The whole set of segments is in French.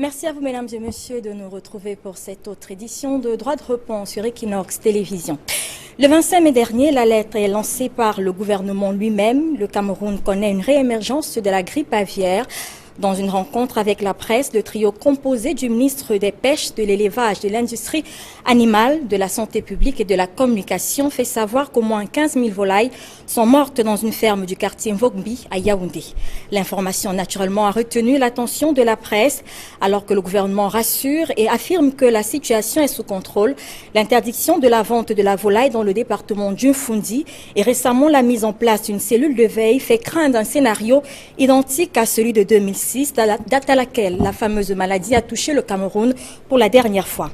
Merci à vous, mesdames et messieurs, de nous retrouver pour cette autre édition de Droit de réponse sur Equinox Télévision. Le 25 mai dernier, l'alerte est lancée par le gouvernement lui-même. Le Cameroun connaît une réémergence de la grippe aviaire. Dans une rencontre avec la presse, le trio composé du ministre des Pêches, de l'Élevage, de l'Industrie animale, de la Santé publique et de la Communication fait savoir qu'au moins 15 000 volailles sont mortes dans une ferme du quartier Mvogbi à Yaoundé. L'information naturellement a retenu l'attention de la presse alors que le gouvernement rassure et affirme que la situation est sous contrôle. L'interdiction de la vente de la volaille dans le département du Fundi et récemment la mise en place d'une cellule de veille fait craindre un scénario identique à celui de 2006. Date à laquelle la fameuse maladie a touché le Cameroun pour la dernière fois.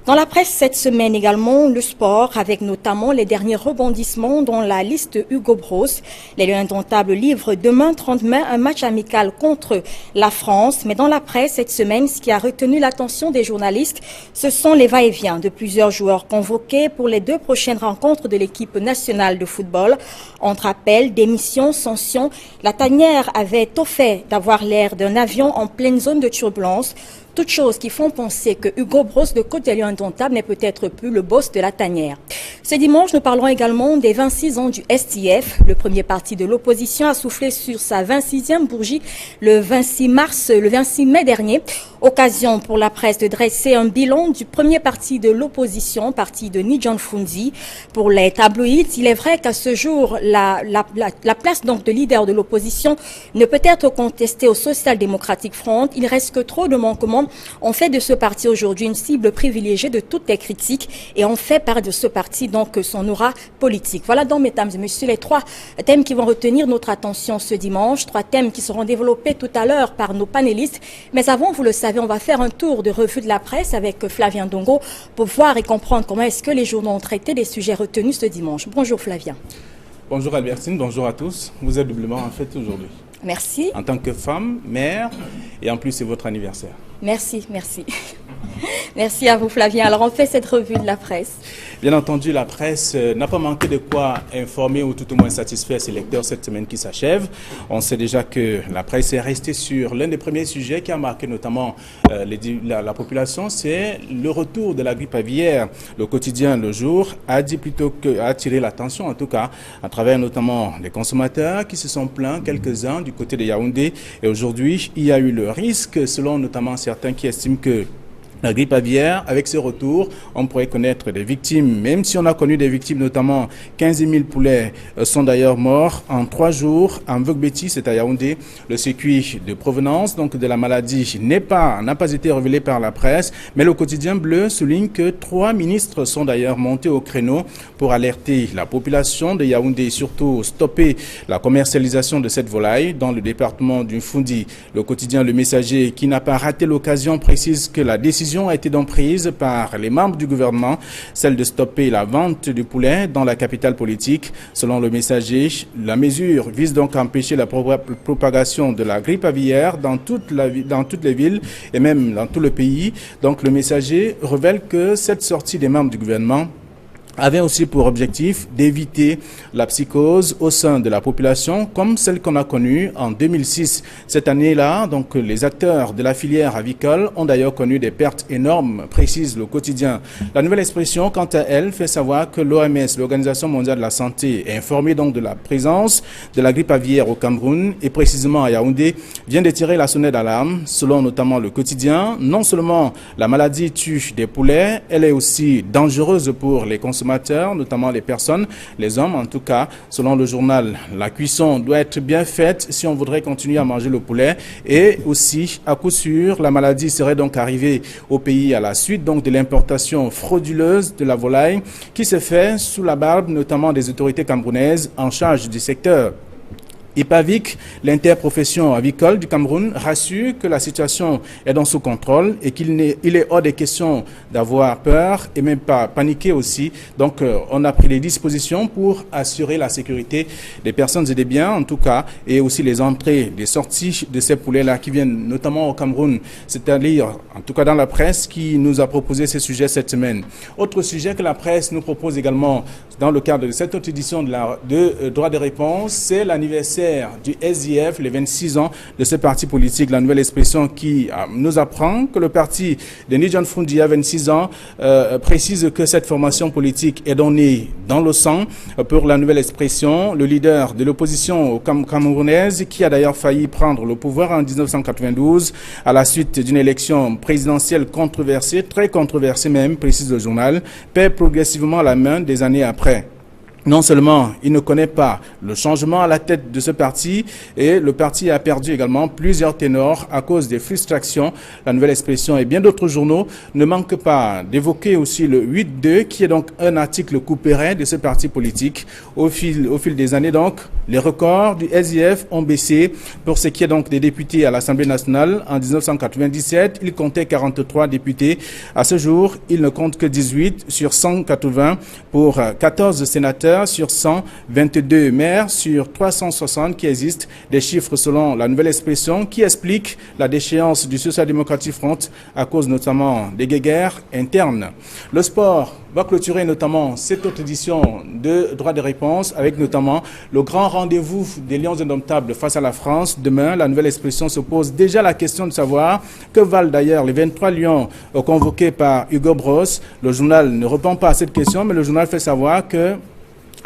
Dans la presse cette semaine également, le sport, avec notamment les derniers rebondissements dans la liste Hugo Bros. Les Lions indomptables livrent demain 30 mai un match amical contre la France. Mais dans la presse cette semaine, ce qui a retenu l'attention des journalistes, ce sont les va-et-vient de plusieurs joueurs convoqués pour les 2 prochaines rencontres de l'équipe nationale de football. Entre appels, démissions, sanctions, la tanière avait au fait d'avoir l'air d'un avion en pleine zone de turbulence. Toutes choses qui font penser que Hugo Bros de Côte des Lions indomptables n'est peut-être plus le boss de la tanière. Ce dimanche, nous parlerons également des 26 ans du STF. Le premier parti de l'opposition a soufflé sur sa 26e bourgie le 26 mai dernier. Occasion pour la presse de dresser un bilan du premier parti de l'opposition, parti de Nidjan Fundi. Pour les tabloïds, il est vrai qu'à ce jour, la place donc de leader de l'opposition ne peut être contestée au Social Democratic Front. Il reste que trop de manquements. On fait de ce parti aujourd'hui une cible privilégiée de toutes les critiques et on fait part de ce parti donc son aura politique. Voilà donc, mesdames et messieurs, les 3 thèmes qui vont retenir notre attention ce dimanche. 3 thèmes qui seront développés tout à l'heure par nos panélistes. Mais avant, vous le savez, on va faire un tour de revue de la presse avec Flavien Ndongo pour voir et comprendre comment est-ce que les journaux ont traité des sujets retenus ce dimanche. Bonjour Flavien. Bonjour Albertine, bonjour à tous. Vous êtes doublement en fête aujourd'hui. Merci. En tant que femme, mère, et en plus c'est votre anniversaire. Merci. Merci à vous Flavien. Alors on fait cette revue de la presse. Bien entendu, la presse n'a pas manqué de quoi informer ou tout au moins satisfaire ses lecteurs cette semaine qui s'achève. On sait déjà que la presse est restée sur l'un des premiers sujets qui a marqué notamment la population, c'est le retour de la grippe aviaire. Le quotidien Le Jour a dit plutôt que a attiré l'attention, en tout cas, à travers notamment les consommateurs qui se sont plaints, quelques-uns du côté de Yaoundé. Et aujourd'hui, il y a eu le risque, selon notamment certains qui estiment que la grippe aviaire, avec ce retour, on pourrait connaître des victimes. Même si on a connu des victimes, notamment 15 000 poulets sont d'ailleurs morts en 3 jours. En Mvogbi, c'est à Yaoundé. Le circuit de provenance donc de la maladie n'a pas été révélé par la presse. Mais le quotidien bleu souligne que 3 ministres sont d'ailleurs montés au créneau pour alerter la population de Yaoundé et surtout stopper la commercialisation de cette volaille dans le département du Fundi. Le quotidien Le Messager, qui n'a pas raté l'occasion, précise que la décision a été donc prise par les membres du gouvernement, celle de stopper la vente du poulet dans la capitale politique. Selon Le Messager, la mesure vise donc à empêcher la propagation de la grippe aviaire dans toutes les villes et même dans tout le pays. Donc Le Messager révèle que cette sortie des membres du gouvernement avait aussi pour objectif d'éviter la psychose au sein de la population comme celle qu'on a connue en 2006. Cette année-là, donc les acteurs de la filière avicole ont d'ailleurs connu des pertes énormes, précise le quotidien. La Nouvelle Expression, quant à elle, fait savoir que l'OMS, l'Organisation mondiale de la santé, est informée donc de la présence de la grippe aviaire au Cameroun et précisément à Yaoundé, vient de tirer la sonnette d'alarme. Selon notamment le quotidien, non seulement la maladie tue des poulets, elle est aussi dangereuse pour les consommateurs, notamment les personnes, les hommes en tout cas. Selon le journal, la cuisson doit être bien faite si on voudrait continuer à manger le poulet et aussi, à coup sûr, la maladie serait donc arrivée au pays à la suite donc de l'importation frauduleuse de la volaille qui se fait sous la barbe notamment des autorités camerounaises en charge du secteur. IPAVIC, l'interprofession avicole du Cameroun, rassure que la situation est dans sous contrôle et qu'il est hors des questions d'avoir peur et même pas paniquer aussi. Donc, on a pris les dispositions pour assurer la sécurité des personnes et des biens, en tout cas, et aussi les entrées, les sorties de ces poulets-là qui viennent notamment au Cameroun. C'est-à-dire, en tout cas dans la presse, qui nous a proposé ces sujets cette semaine. Autre sujet que la presse nous propose également dans le cadre de cette autre édition de Droit de réponse, c'est l'anniversaire leader du SIF, les 26 ans de ce parti politique, la nouvelle expression qui nous apprend que le parti de Ni John Fundi, 26 ans, précise que cette formation politique est donnée dans le sang. Pour la nouvelle expression, le leader de l'opposition camerounaise, qui a d'ailleurs failli prendre le pouvoir en 1992 à la suite d'une élection présidentielle controversée, très controversée même, précise le journal, perd progressivement la main des années après. Non seulement il ne connaît pas le changement à la tête de ce parti, et le parti a perdu également plusieurs ténors à cause des frustrations. La nouvelle expression et bien d'autres journaux ne manquent pas d'évoquer aussi le 8-2, qui est donc un article couperet de ce parti politique. Au fil des années donc, les records du SIF ont baissé. Pour ce qui est donc des députés à l'Assemblée nationale, en 1997, il comptait 43 députés. À ce jour, il ne compte que 18 sur 180 pour 14 sénateurs sur 122 maires sur 360 qui existent. Des chiffres selon la nouvelle expression qui explique la déchéance du Social Democratic Front à cause notamment des guéguerres internes. Le sport va clôturer notamment cette autre édition de Droit de réponse avec notamment le grand rendez-vous des Lions indomptables face à la France. Demain, la nouvelle expression se pose déjà la question de savoir que valent d'ailleurs les 23 Lions convoqués par Hugo Bross. Le journal ne répond pas à cette question, mais le journal fait savoir que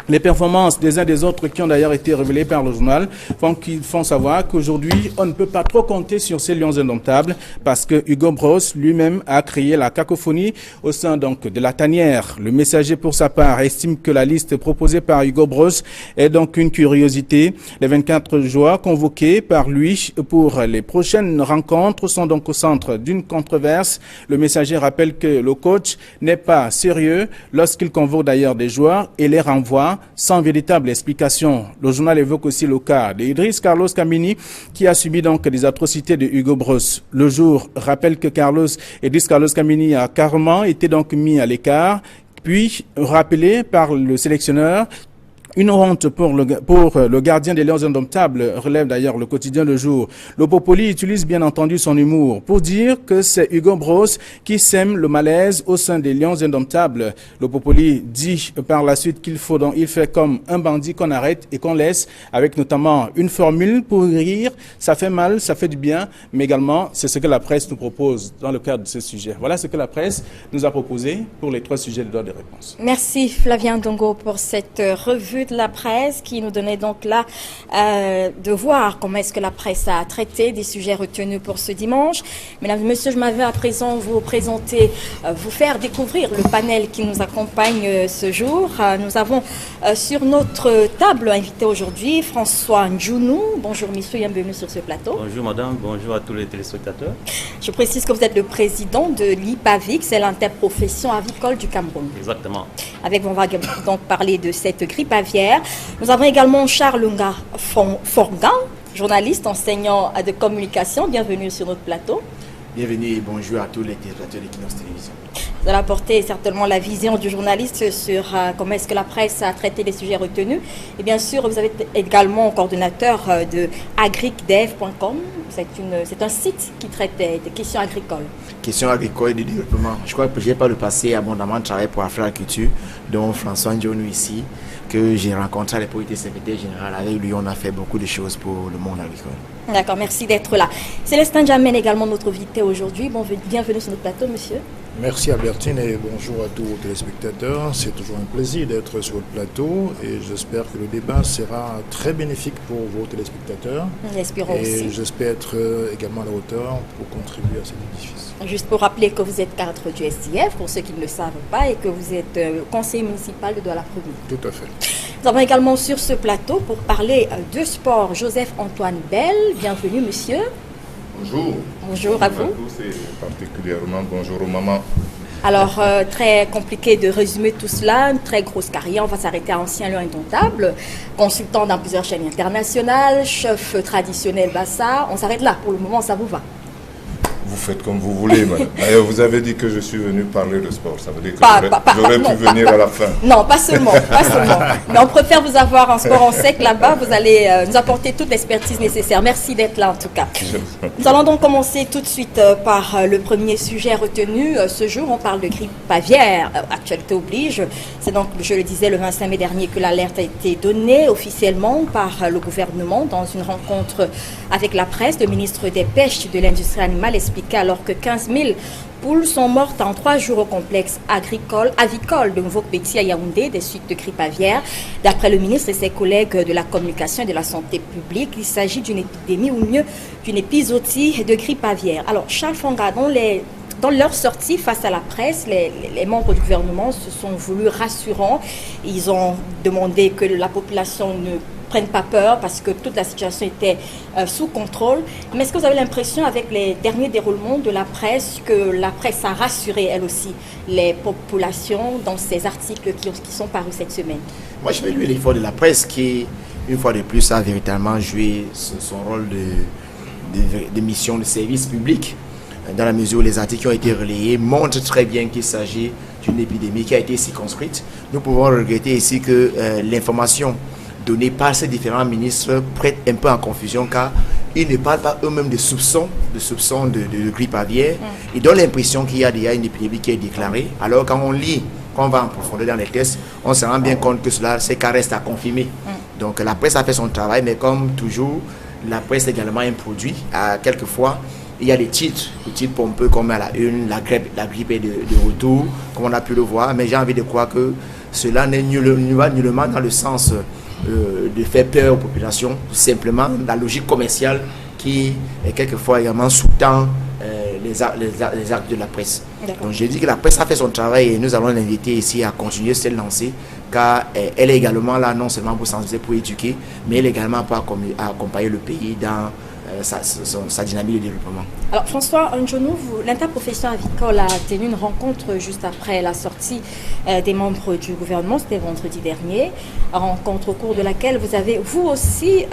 les performances des uns des autres qui ont d'ailleurs été révélées par le journal font savoir qu'aujourd'hui, on ne peut pas trop compter sur ces Lions indomptables parce que Hugo Bross lui-même a créé la cacophonie au sein donc de la tanière. Le Messager, pour sa part, estime que la liste proposée par Hugo Bross est donc une curiosité. Les 24 joueurs convoqués par lui pour les prochaines rencontres sont donc au centre d'une controverse. Le Messager rappelle que le coach n'est pas sérieux lorsqu'il convoque d'ailleurs des joueurs et les renvoie sans véritable explication. Le journal évoque aussi le cas d'Idriss Carlos Kamini qui a subi donc des atrocités de Hugo Bross. Le Jour rappelle que Idriss Carlos Kamini a carrément été donc mis à l'écart, puis rappelé par le sélectionneur. Une honte pour le gardien des Lions indomptables, relève d'ailleurs le quotidien Le Jour. Le Popoli utilise bien entendu son humour pour dire que c'est Hugo Bross qui sème le malaise au sein des Lions indomptables. Le Popoli dit par la suite il fait comme un bandit qu'on arrête et qu'on laisse, avec notamment une formule pour rire. Ça fait mal, ça fait du bien, mais également c'est ce que la presse nous propose dans le cadre de ce sujet. Voilà ce que la presse nous a proposé pour les 3 sujets de droit de réponse. Merci Flavien Ndongo pour cette revue de la presse qui nous donnait donc là de voir comment est-ce que la presse a traité des sujets retenus pour ce dimanche. Mesdames et messieurs, je m'avais à présent vous présenter, vous faire découvrir le panel qui nous accompagne ce jour. Nous avons sur notre table invité aujourd'hui François Ndjounou. Bonjour monsieur, bienvenue sur ce plateau. Bonjour madame, bonjour à tous les téléspectateurs. Je précise que vous êtes le président de l'IPAVIC, c'est l'interprofession avicole du Cameroun. Exactement. Avec on va donc parler de cette grippe aviaire. Nous avons également Charles Nga Forgan, journaliste, enseignant de communication. Bienvenue sur notre plateau. Bienvenue et bonjour à tous les téléspectateurs d'Equinox Télévision. Vous allez apporter certainement la vision du journaliste sur comment est-ce que la presse a traité les sujets retenus. Et bien sûr, vous avez également coordonnateur de agricdev.com. C'est un site qui traite des questions agricoles. Questions agricoles et de développement. Je crois que j'ai par le passé abondamment travaillé pour Afro-Agriculture, dont François Ndjounou ici, que j'ai rencontré à l'époque de secrétaire général. Avec lui, on a fait beaucoup de choses pour le monde agricole. D'accord, merci d'être là. Célestin Jamène également notre invité aujourd'hui. Bienvenue sur notre plateau, monsieur. Merci Albertine et bonjour à tous vos téléspectateurs. C'est toujours un plaisir d'être sur le plateau et j'espère que le débat sera très bénéfique pour vos téléspectateurs. J'espère aussi. Et j'espère être également à la hauteur pour contribuer à cet édifice. Juste pour rappeler que vous êtes cadre du SIF, pour ceux qui ne le savent pas, et que vous êtes conseiller municipal de Douala-Preville. Tout à fait. Nous avons également sur ce plateau pour parler de sport Joseph-Antoine Bell. Bienvenue monsieur. Bonjour. Bonjour à vous. Bonjour à tous et particulièrement bonjour aux mamans. Alors, très compliqué de résumer tout cela, une très grosse carrière, on va s'arrêter à Ancien Lion Indomptable, consultant dans plusieurs chaînes internationales, chef traditionnel Bassa, on s'arrête là, pour le moment ça vous va? Vous faites comme vous voulez, madame. D'ailleurs, vous avez dit que je suis venu parler de sport. Ça veut dire que j'aurais pu venir à la fin. Non, pas seulement. Mais on préfère vous avoir en sport en sec là-bas. Vous allez nous apporter toute l'expertise nécessaire. Merci d'être là en tout cas. Nous allons donc commencer tout de suite par le premier sujet retenu. Ce jour, on parle de grippe aviaire. Actualité oblige. C'est donc, je le disais, le 25 mai dernier que l'alerte a été donnée officiellement par le gouvernement dans une rencontre avec la presse. Le ministre des Pêches et de l'Industrie animale expliquait alors que 15 000 poules sont mortes en 3 jours au complexe avicole de Nouveau-Petit à Yaoundé des suites de grippe aviaire. D'après le ministre et ses collègues de la communication et de la santé publique, il s'agit d'une épidémie ou mieux d'une épizootie de grippe aviaire. Alors, Charles Fonga, dans leur sortie face à la presse, les membres du gouvernement se sont voulus rassurants. Ils ont demandé que la population ne prenne pas peur parce que toute la situation était sous contrôle. Mais est-ce que vous avez l'impression, avec les derniers déroulements de la presse, que la presse a rassuré, elle aussi, les populations dans ces articles qui sont parus cette semaine? Moi, je vais louer l'effort de la presse qui, une fois de plus, a véritablement joué son rôle de mission de service public, dans la mesure où les articles qui ont été relayés montrent très bien qu'il s'agit d'une épidémie qui a été circonscrite. Nous pouvons regretter ici que l'information donnée par ces différents ministres prête un peu en confusion, car ils ne parlent pas eux-mêmes de soupçons de grippe aviaire. Ils donnent l'impression qu'il y a déjà une épidémie qui est déclarée, alors quand on lit, quand on va en profondeur dans les tests, on se rend bien compte que ces cas restent à confirmer. Donc la presse a fait son travail, mais comme toujours, la presse est également un produit. Quelquefois, il y a des titres pompeux comme à la une, la grippe est de retour, comme on a pu le voir, mais j'ai envie de croire que cela n'est nullement dans le sens de faire peur aux populations, simplement la logique commerciale qui est quelquefois également sous-tend les actes de la presse. Donc j'ai dit que la presse a fait son travail et nous allons l'inviter ici à continuer cette lancée, car elle est également là non seulement pour sensibiliser, pour éduquer, mais elle est également pour accompagner le pays dans sa dynamique de développement. Alors François Njonou, l'interprofession avicole a tenu une rencontre juste après la sortie des membres du gouvernement, c'était vendredi dernier, rencontre au cours de laquelle vous avez vous aussi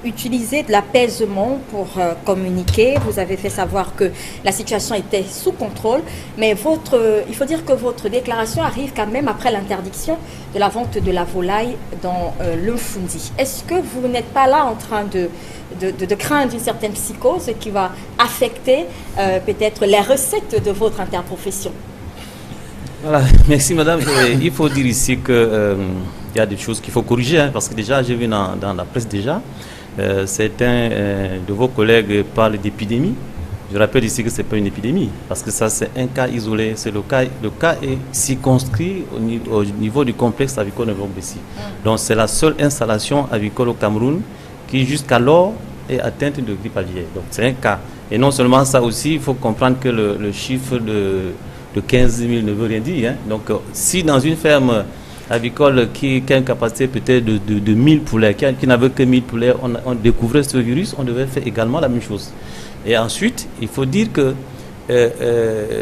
utilisé de l'apaisement pour communiquer. Vous avez fait savoir que la situation était sous contrôle, mais il faut dire que votre déclaration arrive quand même après l'interdiction de la vente de la volaille dans le Fundi. Est-ce que vous n'êtes pas là en train de craindre une certaine psychose qui va affecter peut-être les recettes de votre interprofession? Voilà, merci madame. Il faut dire ici qu'il y a des choses qu'il faut corriger, parce que déjà j'ai vu dans la presse déjà, certains de vos collègues parlent d'épidémie. Je rappelle ici que ce n'est pas une épidémie, parce que ça c'est un cas isolé, le cas est circonscrit au niveau du complexe avicole de Nouveau-Petit. Donc c'est la seule installation avicole au Cameroun qui jusqu'alors est atteinte de grippe aviaire. Donc c'est un cas. Et non seulement ça aussi, il faut comprendre que le chiffre de 15 000 ne veut rien dire. Donc si dans une ferme avicole qui a une capacité peut-être de 1000 poulets, qui n'avait que 1000 poulets, on découvrait ce virus, on devait faire également la même chose. Et ensuite, il faut dire que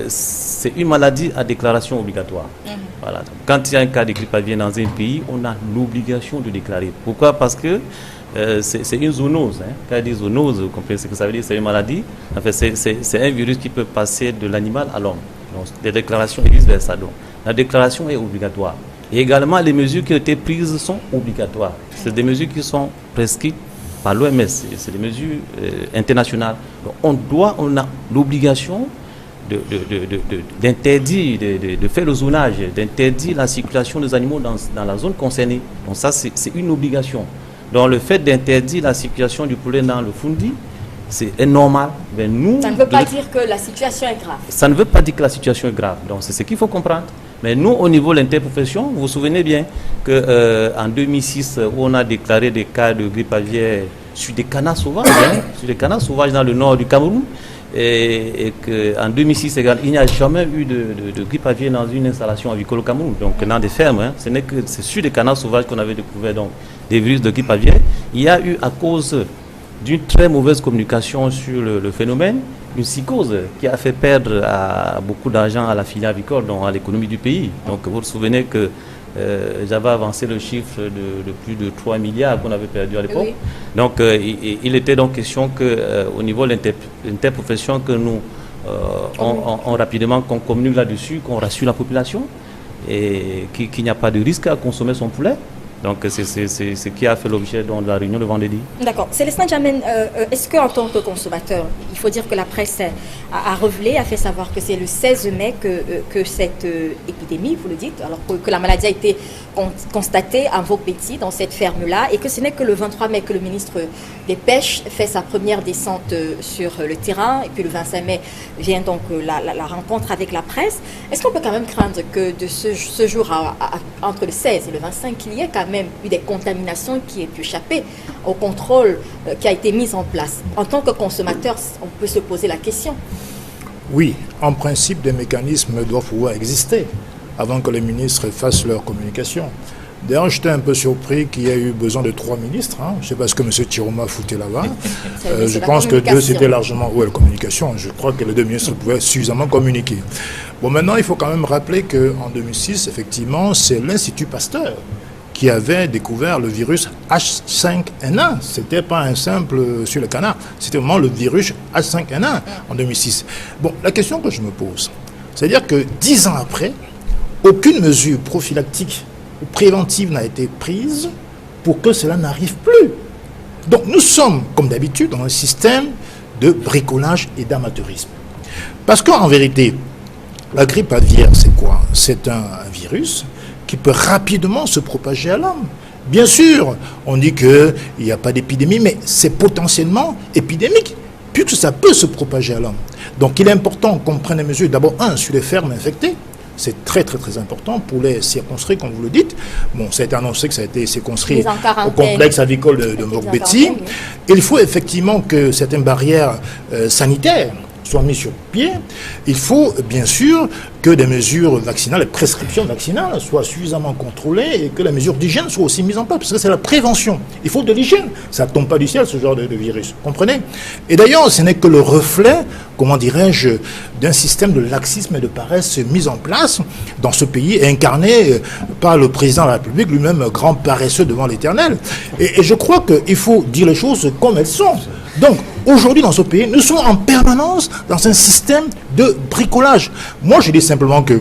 c'est une maladie à déclaration obligatoire. Voilà. Donc, quand il y a un cas de grippe aviaire dans un pays, on a l'obligation de déclarer. Pourquoi? Parce que c'est une zoonose. Quand il dit zoonose, vous comprenez ce que ça veut dire? C'est une maladie. En fait, c'est un virus qui peut passer de l'animal à l'homme. Donc, les déclarations et vice-versa. Donc, la déclaration est obligatoire. Et également, les mesures qui ont été prises sont obligatoires. C'est des mesures qui sont prescrites par l'OMS. C'est des mesures internationales. Donc, on a l'obligation d'interdire, de faire le zonage, d'interdire la circulation des animaux dans la zone concernée. Donc ça, c'est une obligation. Donc le fait d'interdire la circulation du poulet dans le Fundi, c'est normal. Mais nous, ça ne veut pas dire que la situation est grave. Ça ne veut pas dire que la situation est grave. Donc c'est ce qu'il faut comprendre. Mais nous, au niveau de l'interprofession, vous vous souvenez bien qu'en 2006, où on a déclaré des cas de grippe aviaire sur des canards sauvages, sur des canards sauvages dans le nord du Cameroun, et qu'en 2006 également, il n'y a jamais eu de grippe aviaire dans une installation avicole au Cameroun, donc dans des fermes. C'est sur des canards sauvages qu'on avait découvert donc, des virus de grippe aviaire. Il y a eu, à cause d'une très mauvaise communication sur le phénomène, une psychose qui a fait perdre beaucoup d'argent à la filière avicole, donc à l'économie du pays. Donc vous vous souvenez que j'avais avancé le chiffre de plus de 3 milliards qu'on avait perdu à l'époque. Oui. Donc, il était donc question qu'au niveau de l'interprofession, que nous, on rapidement qu'on communique là-dessus, qu'on rassure la population et qu'il n'y a pas de risque à consommer son poulet. Donc, c'est ce qui a fait l'objet de la réunion de vendredi. D'accord. Célestin Djamène, est-ce qu'en tant que consommateur, il faut dire que la presse a révélé, a fait savoir que c'est le 16 mai que cette épidémie, vous le dites, alors que la maladie a été constatée à Vaux-Petit, dans cette ferme-là, et que ce n'est que le 23 mai que le ministre des Pêches fait sa première descente sur le terrain, et puis le 25 mai vient donc la rencontre avec la presse. Est-ce qu'on peut quand même craindre que de ce jour, entre le 16 et le 25, qu'il y ait quand même eu des contaminations qui aient pu échapper au contrôle qui a été mis en place? En tant que consommateur, on peut se poser la question. Oui, en principe, des mécanismes doivent pouvoir exister avant que les ministres fassent leur communication. D'ailleurs, j'étais un peu surpris qu'il y ait eu besoin de 3 ministres. Je ne sais pas ce que M. Tiroma foutait là-bas. Je pense que 2, c'était largement... Oui, la communication. Je crois que les 2 ministres pouvaient suffisamment communiquer. Bon, maintenant, il faut quand même rappeler qu'en 2006, effectivement, c'est l'Institut Pasteur qui avait découvert le virus H5N1. Ce n'était pas un simple sur le canard, c'était vraiment le virus H5N1 en 2006. Bon, la question que je me pose, c'est-à-dire que 10 ans après, aucune mesure prophylactique ou préventive n'a été prise pour que cela n'arrive plus. Donc nous sommes, comme d'habitude, dans un système de bricolage et d'amateurisme. Parce qu'en vérité, la grippe aviaire, c'est quoi? C'est un virus qui peut rapidement se propager à l'homme. Bien sûr, on dit qu'il n'y a pas d'épidémie, mais c'est potentiellement épidémique, puisque ça peut se propager à l'homme. Donc il est important qu'on prenne des mesures, d'abord, sur les fermes infectées. C'est très important pour les circonscrits, comme vous le dites. Bon, ça a été annoncé que ça a été circonscrit au complexe avicole de Vaux-Petit. Il faut effectivement que certaines barrières sanitaires soient mises sur pied. Il faut bien sûr que des mesures vaccinales, les prescriptions vaccinales soient suffisamment contrôlées et que les mesures d'hygiène soient aussi mises en place, parce que c'est la prévention. Il faut de l'hygiène. Ça ne tombe pas du ciel, ce genre de virus. Comprenez? Et d'ailleurs, ce n'est que le reflet, comment dirais-je, d'un système de laxisme et de paresse mis en place dans ce pays et incarné par le président de la République, lui-même grand paresseux devant l'Éternel. Et je crois qu'il faut dire les choses comme elles sont. Donc, aujourd'hui, dans ce pays, nous sommes en permanence dans un système de bricolage. Moi, je dis simplement que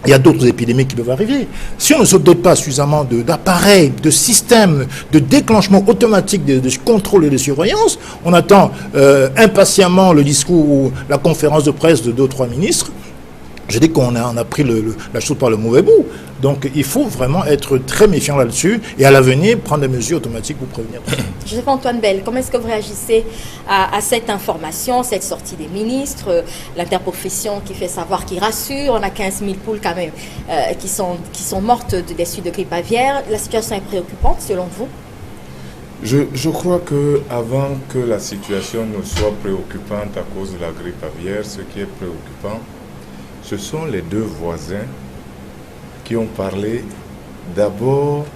il y a d'autres épidémies qui peuvent arriver. Si on ne se dote pas suffisamment d'appareils, de systèmes, de déclenchement automatique de contrôle et de surveillance, on attend impatiemment le discours ou la conférence de presse de 2 ou 3 ministres. Je dis qu'on a pris la chose par le mauvais bout. Donc il faut vraiment être très méfiant là-dessus et à l'avenir prendre des mesures automatiques pour prévenir. Joseph-Antoine Bell, comment est-ce que vous réagissez à cette information, cette sortie des ministres, l'interprofession qui fait savoir, qui rassure, on a 15 000 poules quand même qui sont mortes des suites de grippe aviaire. La situation est préoccupante selon vous? Je crois qu'avant que la situation ne soit préoccupante à cause de la grippe aviaire, ce qui est préoccupant, ce sont les 2 voisins qui ont parlé d'abord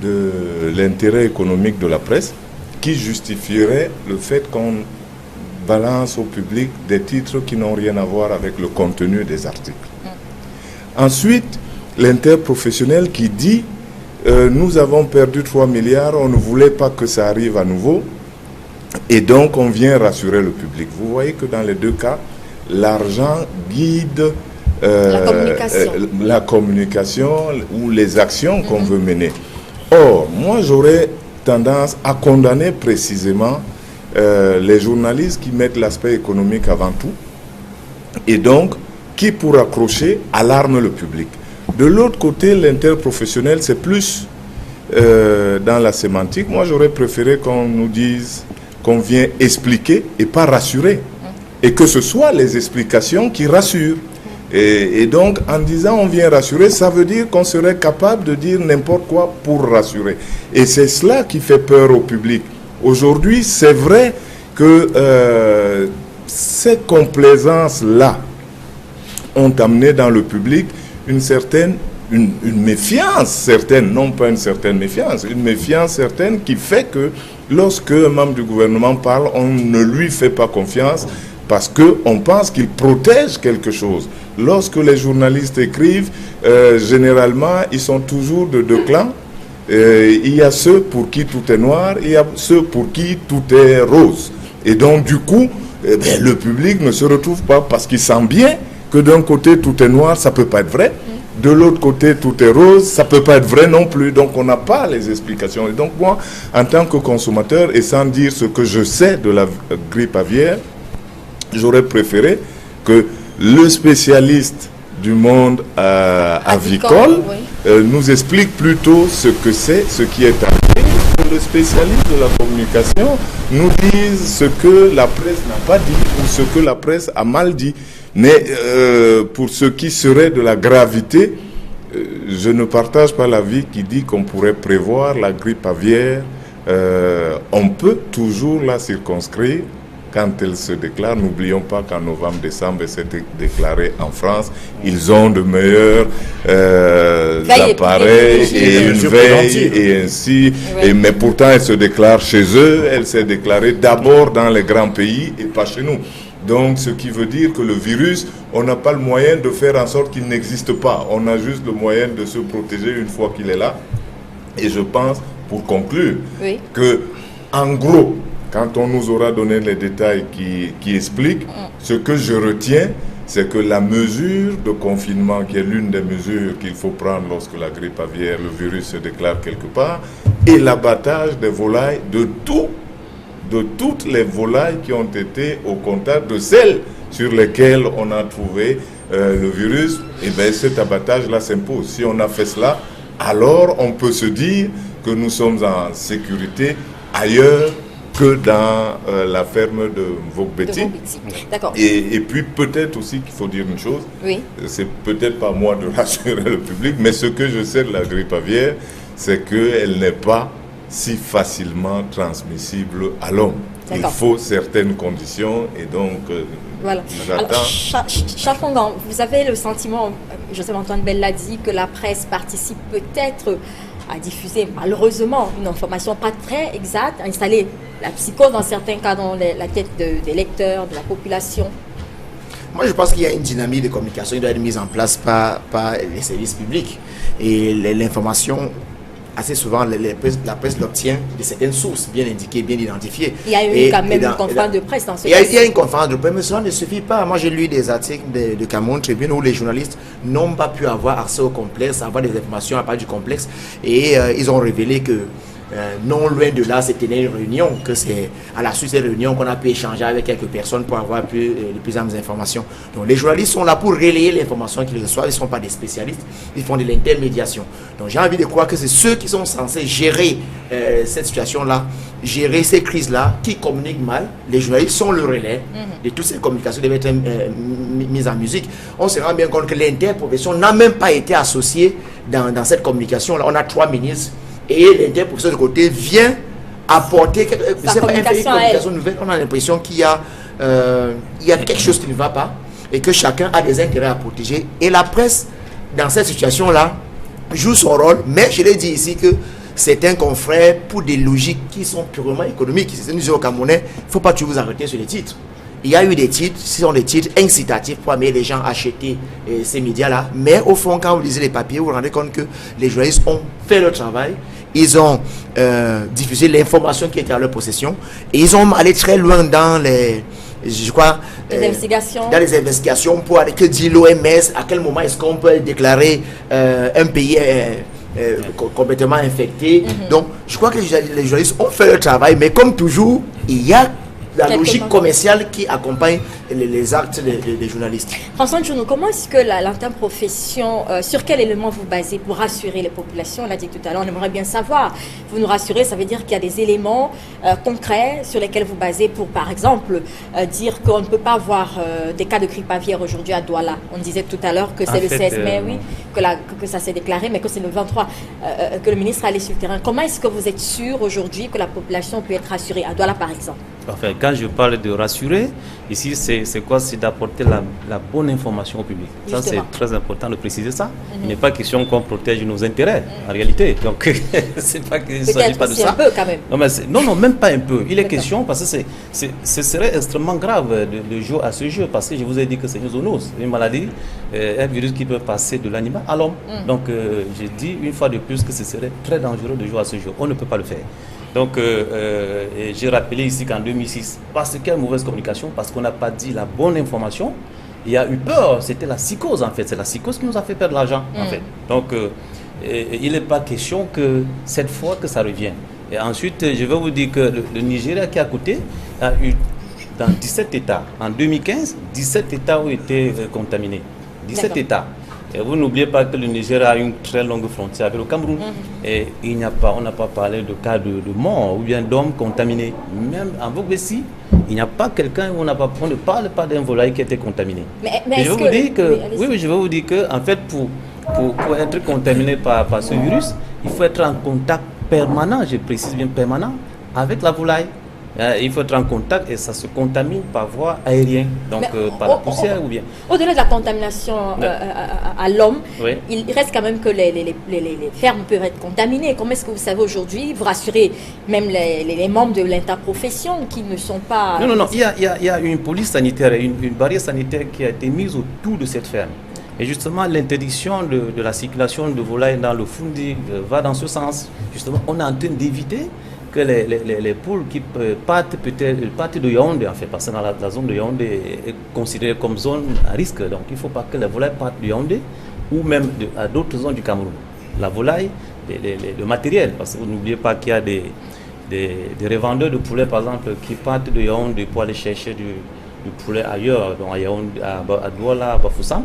de l'intérêt économique de la presse, qui justifierait le fait qu'on balance au public des titres qui n'ont rien à voir avec le contenu des articles. Ensuite, l'interprofessionnel qui dit nous avons perdu 3 milliards, on ne voulait pas que ça arrive à nouveau, et donc on vient rassurer le public. Vous voyez que dans les 2 cas, l'argent guide la communication ou les actions qu'on veut mener. Or, moi j'aurais tendance à condamner précisément les journalistes qui mettent l'aspect économique avant tout et donc qui, pour accrocher, alarment le public. De l'autre côté, l'interprofessionnel, c'est plus dans la sémantique. Moi j'aurais préféré qu'on nous dise qu'on vient expliquer et pas rassurer, et que ce soit les explications qui rassurent. Et donc, en disant on vient rassurer, ça veut dire qu'on serait capable de dire n'importe quoi pour rassurer. Et c'est cela qui fait peur au public. Aujourd'hui, c'est vrai que ces complaisances-là ont amené dans le public une méfiance certaine, non pas une certaine méfiance, une méfiance certaine qui fait que lorsque un membre du gouvernement parle, on ne lui fait pas confiance, parce qu'on pense qu'ils protègent quelque chose. Lorsque les journalistes écrivent, généralement, ils sont toujours de deux clans. Il y a ceux pour qui tout est noir, il y a ceux pour qui tout est rose. Et donc, du coup, le public ne se retrouve pas parce qu'il sent bien que d'un côté, tout est noir, ça ne peut pas être vrai. De l'autre côté, tout est rose, ça ne peut pas être vrai non plus. Donc, on n'a pas les explications. Et donc, moi, en tant que consommateur, et sans dire ce que je sais de la grippe aviaire, j'aurais préféré que le spécialiste du monde avicole nous explique plutôt ce que c'est, ce qui est arrivé. Que le spécialiste de la communication nous dise ce que la presse n'a pas dit ou ce que la presse a mal dit. Mais pour ce qui serait de la gravité, je ne partage pas l'avis qui dit qu'on pourrait prévoir la grippe aviaire. On peut toujours la circonscrire quand elle se déclare. N'oublions pas qu'en novembre-décembre, elle s'est déclarée en France. Ils ont de meilleurs appareils et une veille et ainsi. Oui. Mais pourtant, elle se déclare chez eux. Elle s'est déclarée d'abord dans les grands pays et pas chez nous. Donc, ce qui veut dire que le virus, on n'a pas le moyen de faire en sorte qu'il n'existe pas. On a juste le moyen de se protéger une fois qu'il est là. Et je pense, pour conclure, que, en gros, quand on nous aura donné les détails qui expliquent, ce que je retiens, c'est que la mesure de confinement, qui est l'une des mesures qu'il faut prendre lorsque la grippe aviaire, le virus se déclare quelque part, et l'abattage des volailles de toutes les volailles qui ont été au contact de celles sur lesquelles on a trouvé le virus, et bien cet abattage-là s'impose. Si on a fait cela, alors on peut se dire que nous sommes en sécurité ailleurs que dans la ferme de Vogbeti. D'accord. Et puis peut-être aussi qu'il faut dire une chose, c'est peut-être pas moi de rassurer le public, mais ce que je sais de la grippe aviaire, c'est qu'elle n'est pas si facilement transmissible à l'homme. Il faut certaines conditions et donc voilà. j'attends. Charles Fongan, vous avez le sentiment, Joseph-Antoine Bell l'a dit, que la presse participe peut-être à diffuser malheureusement une information pas très exacte, à installer la psychose dans certains cas dans la tête des lecteurs, de la population. Moi, je pense qu'il y a une dynamique de communication qui doit être mise en place par les services publics. Et l'information, assez souvent, la presse l'obtient de certaines sources bien indiquées, bien identifiées. Il y a eu quand même une conférence de presse dans ce cas. Il y a une conférence de presse, mais cela ne suffit pas. Moi, j'ai lu des articles de Cameroun Tribune où les journalistes n'ont pas pu avoir accès au complexe, avoir des informations à part du complexe. Et ils ont révélé que non loin de là, c'était une réunion, que c'est à la suite de cette réunion qu'on a pu échanger avec quelques personnes pour avoir les plus amples informations. Donc les journalistes sont là pour relayer l'information qu'ils reçoivent, ils ne sont pas des spécialistes, ils font de l'intermédiation. Donc j'ai envie de croire que c'est ceux qui sont censés gérer cette situation-là, gérer ces crises-là, qui communiquent mal. Les journalistes sont le relais de toutes ces communications qui doivent être mises en musique. On se rend bien compte que l'interprofession n'a même pas été associée dans cette communication-là. On a 3 ministres. Et l'interprofession de côté vient apporter une communication nouvelle. On a l'impression qu'il y a quelque chose qui ne va pas et que chacun a des intérêts à protéger. Et la presse, dans cette situation-là, joue son rôle. Mais je l'ai dit ici que certains confrères, pour des logiques qui sont purement économiques, si nous sommes au Camerounais, il ne faut pas toujours vous arrêter sur les titres. Il y a eu des titres, ce sont des titres incitatifs pour amener les gens à acheter ces médias-là. Mais au fond, quand vous lisez les papiers, vous vous rendez compte que les journalistes ont fait leur travail. Ils ont diffusé l'information qui était à leur possession et ils ont allé très loin dans les investigations pour aller que dit l'OMS, à quel moment est-ce qu'on peut déclarer un pays complètement infecté. Donc je crois que les journalistes ont fait leur travail, mais comme toujours, il y a la logique commerciale qui accompagne les actes des journalistes. François Ntchonou, comment est-ce que l'interprofession, sur quel élément vous basez pour rassurer les populations? On l'a dit tout à l'heure, on aimerait bien savoir. Vous nous rassurez, ça veut dire qu'il y a des éléments concrets sur lesquels vous basez pour, par exemple, dire qu'on ne peut pas avoir des cas de grippe aviaire aujourd'hui à Douala. On disait tout à l'heure que c'est le 16 mai, que ça s'est déclaré, mais que c'est le 23, que le ministre est allé sur le terrain. Comment est-ce que vous êtes sûr aujourd'hui que la population peut être rassurée à Douala, par exemple? Enfin, quand je parle de rassurer, ici, c'est quoi? C'est d'apporter la bonne information au public. Ça, c'est très important de préciser ça. Il n'est pas question qu'on protège nos intérêts, en réalité. Donc, c'est pas qu'il ne s'agit pas de ça. Un peu, quand même. Non, même pas un peu. Il est question, parce que ce serait extrêmement grave de jouer à ce jeu, parce que je vous ai dit que c'est une zoonose, une maladie, un virus qui peut passer de l'animal à l'homme. Donc, j'ai dit une fois de plus que ce serait très dangereux de jouer à ce jeu. On ne peut pas le faire. Donc, j'ai rappelé ici qu'en 2006, parce qu'il y a une mauvaise communication, parce qu'on n'a pas dit la bonne information, il y a eu peur, c'était la psychose en fait, c'est la psychose qui nous a fait perdre l'argent en fait. Donc, il n'est pas question que cette fois que ça revienne. Et ensuite, je vais vous dire que le Nigeria qui est à côté a eu dans 17 États, en 2015, 17 États ont été contaminés. 17 États. Et vous n'oubliez pas que le Niger a une très longue frontière avec le Cameroun. Et on n'a pas parlé de cas de mort ou bien d'hommes contaminés. Même en Vogbessi, il n'y a pas quelqu'un où on ne parle pas d'un volaille qui a été contaminé. Mais je vais vous dire que en fait, pour être contaminé par ce virus, il faut être en contact permanent, je précise bien permanent, avec la volaille. Il faut être en contact et ça se contamine par voie aérienne, donc par la poussière ou bien. Au-delà de la contamination à l'homme, il reste quand même que les fermes peuvent être contaminées. Comment est-ce que vous savez aujourd'hui, vous rassurez même les membres de l'interprofession qui ne sont pas... Non, il y a une police sanitaire, une barrière sanitaire qui a été mise autour de cette ferme. Et justement, l'interdiction de la circulation de volailles dans le Fundi va dans ce sens. Justement, on est en train d'éviter que les poules qui partent de Yaoundé, en fait, parce que dans la zone de Yaoundé est considérée comme zone à risque. Donc il ne faut pas que les volailles partent de Yaoundé ou même à d'autres zones du Cameroun. La volaille, le matériel, parce que vous n'oubliez pas qu'il y a des revendeurs de poulets, par exemple, qui partent de Yaoundé pour aller chercher du poulet ailleurs, donc à Yaoundé, à Douala, à Bafoussam.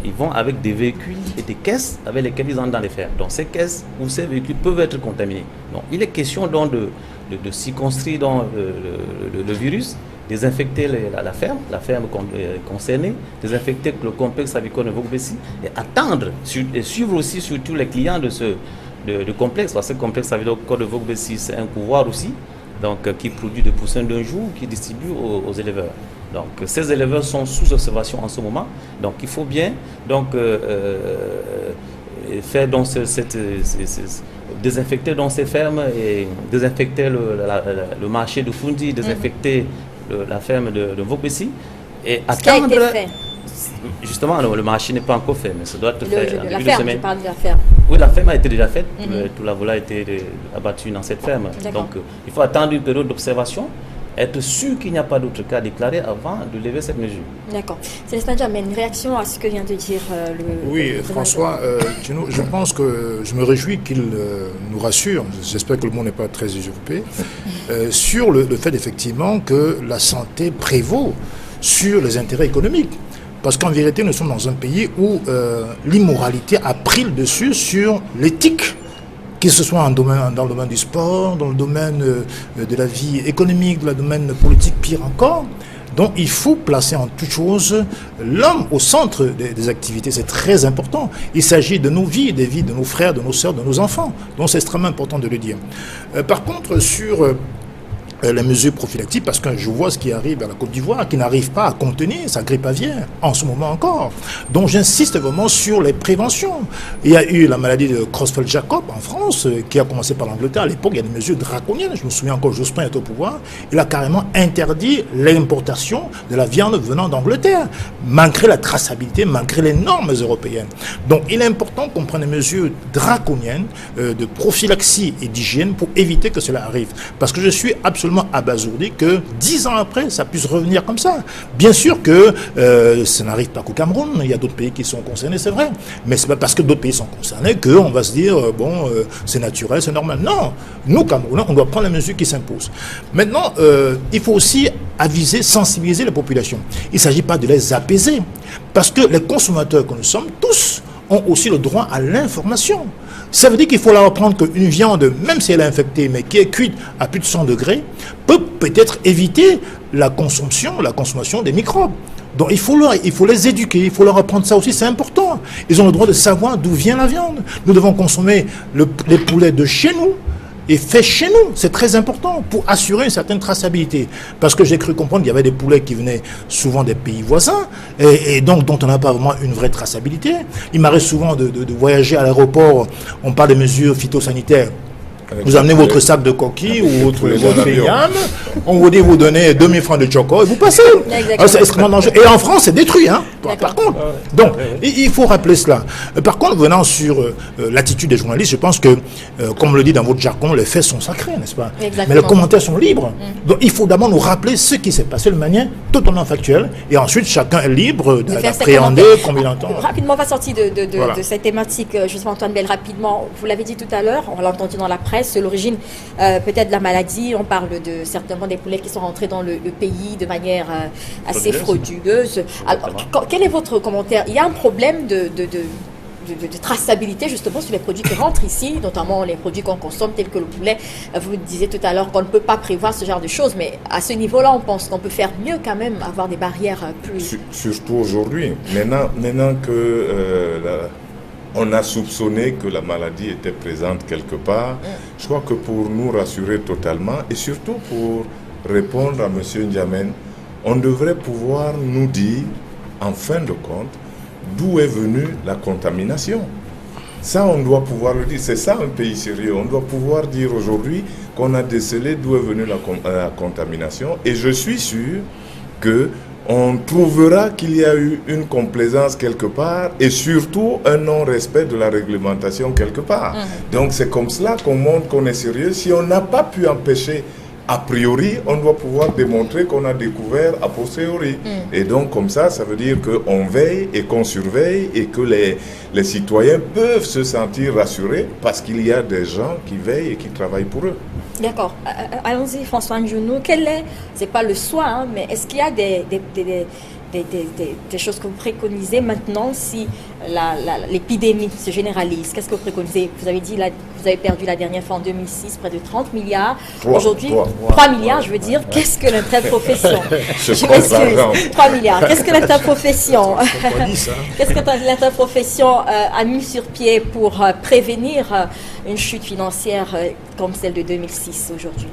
Ils vont avec des véhicules et des caisses avec lesquelles ils entrent dans les fermes. Donc ces caisses ou ces véhicules peuvent être contaminés. Donc il est question donc de circonscrire le virus, désinfecter la ferme concernée, désinfecter le complexe avicole de Vogbessi et attendre et suivre aussi surtout les clients de complexe, parce que le complexe avicole de Vogbessi c'est un couloir aussi, donc qui produit des poussins d'un jour, qui distribue aux éleveurs. Donc ces éleveurs sont sous observation en ce moment. Donc il faut bien faire désinfecter dans ces fermes et désinfecter le marché de Fundi, désinfecter la ferme de Vogbessi et attendre. Qui a été fait. Justement, le marché n'est pas encore fait, mais ça doit être fait en début de semaine. Je parle de la ferme. Oui, la ferme a été déjà faite. Toute la volaille a été abattue dans cette ferme. Donc, il faut attendre une période d'observation, être sûr qu'il n'y a pas d'autres cas déclarés avant de lever cette mesure. D'accord. Célestin Djamé, une réaction à ce que vient de dire le... Oui, François, je pense que je me réjouis qu'il nous rassure, j'espère que le mot n'est pas très usurpé, sur le fait effectivement que la santé prévaut sur les intérêts économiques. Parce qu'en vérité, nous sommes dans un pays où l'immoralité a pris le dessus sur l'éthique, que ce soit dans le domaine du sport, dans le domaine de la vie économique, dans le domaine politique, pire encore. Donc il faut placer en toute chose l'homme au centre des activités. C'est très important. Il s'agit de nos vies, des vies de nos frères, de nos sœurs, de nos enfants. Donc c'est extrêmement important de le dire. Par contre, sur... les mesures prophylactiques, parce que je vois ce qui arrive à la Côte d'Ivoire, qui n'arrive pas à contenir sa grippe aviaire, en ce moment encore. Donc j'insiste vraiment sur les préventions. Il y a eu la maladie de Creutzfeldt-Jakob en France, qui a commencé par l'Angleterre. À l'époque, il y a des mesures draconiennes. Je me souviens encore, Jospin est au pouvoir. Il a carrément interdit l'importation de la viande venant d'Angleterre, malgré la traçabilité, malgré les normes européennes. Donc il est important qu'on prenne des mesures draconiennes de prophylaxie et d'hygiène pour éviter que cela arrive. Parce que je suis absolument abasourdi que 10 ans après, ça puisse revenir comme ça. Bien sûr que ça n'arrive pas qu'au Cameroun, il y a d'autres pays qui sont concernés, c'est vrai. Mais c'est pas parce que d'autres pays sont concernés qu'on va se dire, c'est naturel, c'est normal. Non, nous, Camerounais, on doit prendre les mesures qui s'imposent. Maintenant, il faut aussi aviser, sensibiliser la population. Il ne s'agit pas de les apaiser. Parce que les consommateurs que nous sommes tous ont aussi le droit à l'information. Ça veut dire qu'il faut leur apprendre qu'une viande, même si elle est infectée, mais qui est cuite à plus de 100 degrés, peut peut-être éviter la consommation des microbes. Donc il faut les éduquer, il faut leur apprendre ça aussi, c'est important. Ils ont le droit de savoir d'où vient la viande. Nous devons consommer les poulets de chez nous, est fait chez nous. C'est très important pour assurer une certaine traçabilité. Parce que j'ai cru comprendre qu'il y avait des poulets qui venaient souvent des pays voisins et donc dont on n'a pas vraiment une vraie traçabilité. Il m'arrive souvent de voyager à l'aéroport, on parle des mesures phytosanitaires. Vous amenez votre sac de coquilles ou votre yam, on vous dit vous donnez 2000 francs de choco et vous passez. C'est extrêmement dangereux. Et en France, c'est détruit. Hein, par contre. Donc, il faut rappeler cela. Par contre, venant sur l'attitude des journalistes, je pense que, comme on le dit dans votre jargon, les faits sont sacrés, n'est-ce pas? Mais les commentaires sont libres. Donc, il faut d'abord nous rappeler ce qui s'est passé de manière totalement factuelle. Et ensuite, chacun est libre d'appréhender comme il entend. Rapidement, on va sortir de cette thématique. Justement, Antoine Bell, rapidement, vous l'avez dit tout à l'heure, on l'a entendu dans la presse, l'origine peut-être de la maladie. On parle certainement des poulets qui sont rentrés dans le pays de manière assez frauduleuse. Alors, quel est votre commentaire? Il y a un problème de traçabilité justement sur les produits qui rentrent ici, notamment les produits qu'on consomme tels que le poulet. Vous disiez tout à l'heure qu'on ne peut pas prévoir ce genre de choses, mais à ce niveau-là, on pense qu'on peut faire mieux quand même, avoir des barrières plus... Surtout aujourd'hui. Maintenant que... on a soupçonné que la maladie était présente quelque part. Je crois que pour nous rassurer totalement et surtout pour répondre à M. N'Djamène, on devrait pouvoir nous dire, en fin de compte, d'où est venue la contamination. Ça, on doit pouvoir le dire. C'est ça un pays sérieux. On doit pouvoir dire aujourd'hui qu'on a décelé d'où est venue la contamination. Et je suis sûr que on trouvera qu'il y a eu une complaisance quelque part et surtout un non-respect de la réglementation quelque part. Donc c'est comme cela qu'on montre qu'on est sérieux. Si on n'a pas pu empêcher a priori, on doit pouvoir démontrer qu'on a découvert a posteriori. Et donc comme ça veut dire qu'on veille et qu'on surveille et que les citoyens peuvent se sentir rassurés parce qu'il y a des gens qui veillent et qui travaillent pour eux. D'accord. Allons-y, François N'Djounou. C'est pas le soin, hein, mais est-ce qu'il y a des choses que vous préconisez maintenant si l'épidémie se généralise? Qu'est-ce que vous préconisez? Vous avez dit, vous avez perdu la dernière fois en 2006 près de 30 milliards. Aujourd'hui, 3 milliards, je veux dire. Qu'est-ce que l'interprofession? Je m'excuse. 3 milliards. Qu'est-ce que l'interprofession Qu'est-ce que l'interprofession a mis sur pied pour prévenir une chute financière comme celle de 2006 aujourd'hui?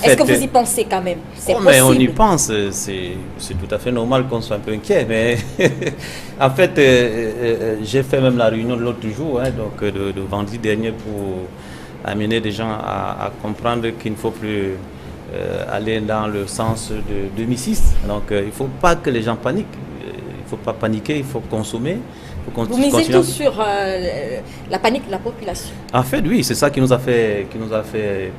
Est-ce que vous y pensez quand même? C'est possible. Mais on y pense, c'est tout à fait normal qu'on soit un peu inquiet. Mais en fait, j'ai fait même la réunion de l'autre jour, hein, donc de vendredi dernier, pour amener des gens à comprendre qu'il ne faut plus aller dans le sens de 2006. Donc il ne faut pas que les gens paniquent. Il ne faut pas paniquer, il faut consommer. Vous misez tout sur la panique de la population. En fait, oui, c'est ça qui nous a fait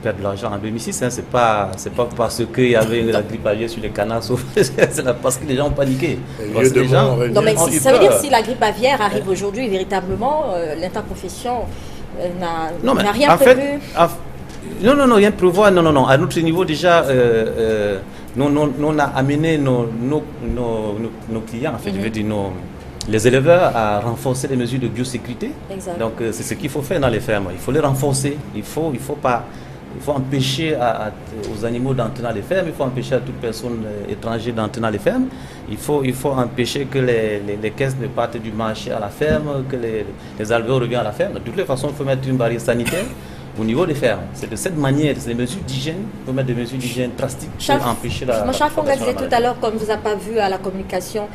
perdre de l'argent en 2006. Hein. C'est pas parce qu'il y avait la grippe aviaire sur les canards, sauf c'est parce que les gens ont paniqué. Parce que les gens non, mais ça veut dire que si la grippe aviaire arrive aujourd'hui, véritablement, l'interprofession n'a rien prévu. Non, rien prévoir. Non. À notre niveau, déjà, nous on a amené nos clients, en fait, je veux dire, les éleveurs à renforcer les mesures de biosécurité. Exact. Donc c'est ce qu'il faut faire dans les fermes. Il faut les renforcer. Il faut empêcher aux animaux d'entrer dans les fermes. Il faut empêcher à toute personne étrangère d'entrer dans les fermes. Il faut empêcher que les caisses ne partent du marché à la ferme, que les éleveurs reviennent à la ferme. De toutes les façons, il faut mettre une barrière sanitaire au niveau des fermes. C'est de cette manière, c'est des mesures d'hygiène, il faut mettre des mesures d'hygiène drastiques pour empêcher la... Mon cher Fonga disait tout à l'heure, comme vous n'avez pas vu à la communication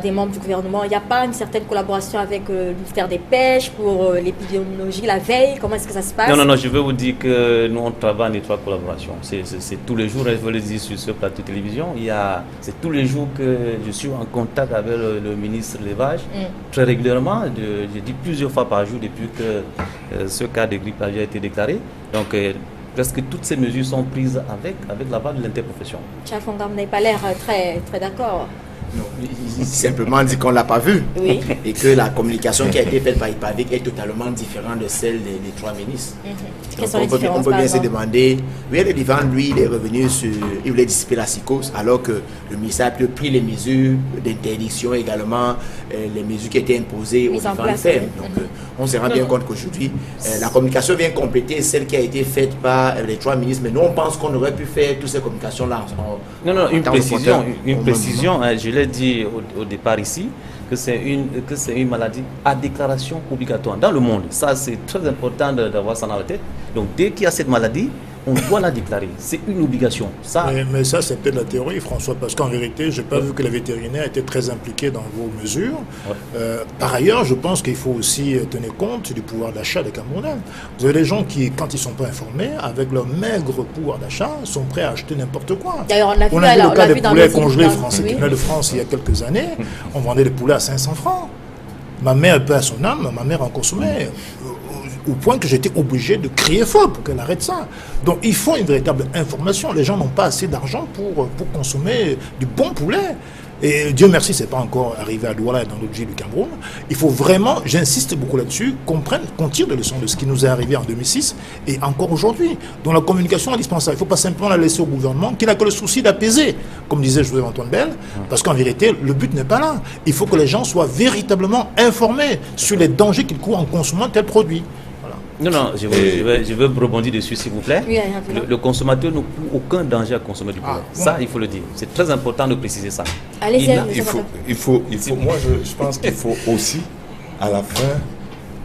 des membres du gouvernement, il n'y a pas une certaine collaboration avec le ministère des Pêches pour l'épidémiologie, la veille, comment est-ce que ça se passe? Non, je veux vous dire que nous on travaille en étroite collaboration. C'est tous les jours, je veux le dire sur ce plateau de télévision, c'est tous les jours que je suis en contact avec le ministre de l'élevage, très régulièrement, je dis plusieurs fois par jour depuis que ce cas de grippe aviaire a été déclaré. Donc, presque toutes ces mesures sont prises avec la part de l'interprofession. Charles Fonga, vous n'avez pas l'air très d'accord. Non, il simplement dit qu'on ne l'a pas vu. Oui. Et que la communication qui a été faite par IPAVIC est totalement différente de celle des trois ministres. Donc, on peut bien se demander, oui, le divan, lui, il est revenu sur, il voulait dissiper la psychose, alors que le ministère a pris les mesures d'interdiction également, les mesures qui étaient imposées au divan de ferme. Donc, on se rend bien compte qu'aujourd'hui, la communication vient compléter celle qui a été faite par les trois ministres, mais nous, on pense qu'on aurait pu faire toutes ces communications-là Non, une tant que précision, porteur, hein, je l'ai dit au départ ici, que c'est une maladie à déclaration obligatoire dans le monde. Ça, c'est très important d'avoir ça dans la tête. Donc, dès qu'il y a cette maladie, on doit la déclarer. C'est une obligation. Ça... Mais ça, c'est peut-être la théorie, François, parce qu'en vérité, je n'ai pas vu que les vétérinaires étaient très impliqués dans vos mesures. Ouais. Par ailleurs, je pense qu'il faut aussi tenir compte du pouvoir d'achat des Camerounais. Vous avez des gens qui, quand ils ne sont pas informés, avec leur maigre pouvoir d'achat, sont prêts à acheter n'importe quoi. D'ailleurs, on a vu le cas des poulets congelés dans- français oui. qui venaient de France il y a quelques années. On vendait des poulets à 500 francs. Ma mère, peu à son âme, ma mère en consommait au point que j'étais obligé de crier fort pour qu'elle arrête ça. Donc il faut une véritable information. Les gens n'ont pas assez d'argent pour consommer du bon poulet. Et Dieu merci, c'est pas encore arrivé à Douala et dans d'autres villes du Cameroun. Il faut vraiment, j'insiste beaucoup là-dessus, qu'on tire des leçons de ce qui nous est arrivé en 2006 et encore aujourd'hui. Donc la communication est indispensable. Il ne faut pas simplement la laisser au gouvernement qui n'a que le souci d'apaiser, comme disait José Antoine Bell, parce qu'en vérité, le but n'est pas là. Il faut que les gens soient véritablement informés sur les dangers qu'ils courent en consommant tel produit. Non, je veux rebondir dessus, s'il vous plaît. Oui, Le consommateur n'a aucun danger à consommer du poulet. Ça, il faut le dire. C'est très important de préciser ça. Allez-y, Il faut, moi, je pense qu'il faut aussi, à la fin,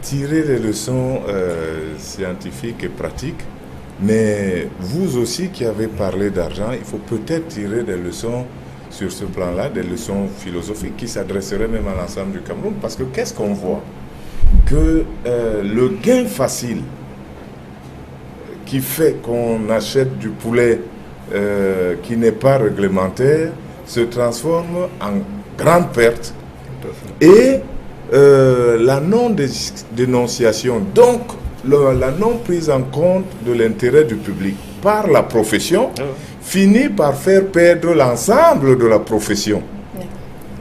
tirer les leçons scientifiques et pratiques. Mais vous aussi qui avez parlé d'argent, il faut peut-être tirer des leçons sur ce plan-là, des leçons philosophiques qui s'adresseraient même à l'ensemble du Cameroun. Parce que qu'est-ce qu'on voit? Que le gain facile qui fait qu'on achète du poulet qui n'est pas réglementaire se transforme en grande perte et la non-dénonciation, donc la non-prise en compte de l'intérêt du public par la profession finit par faire perdre l'ensemble de la profession.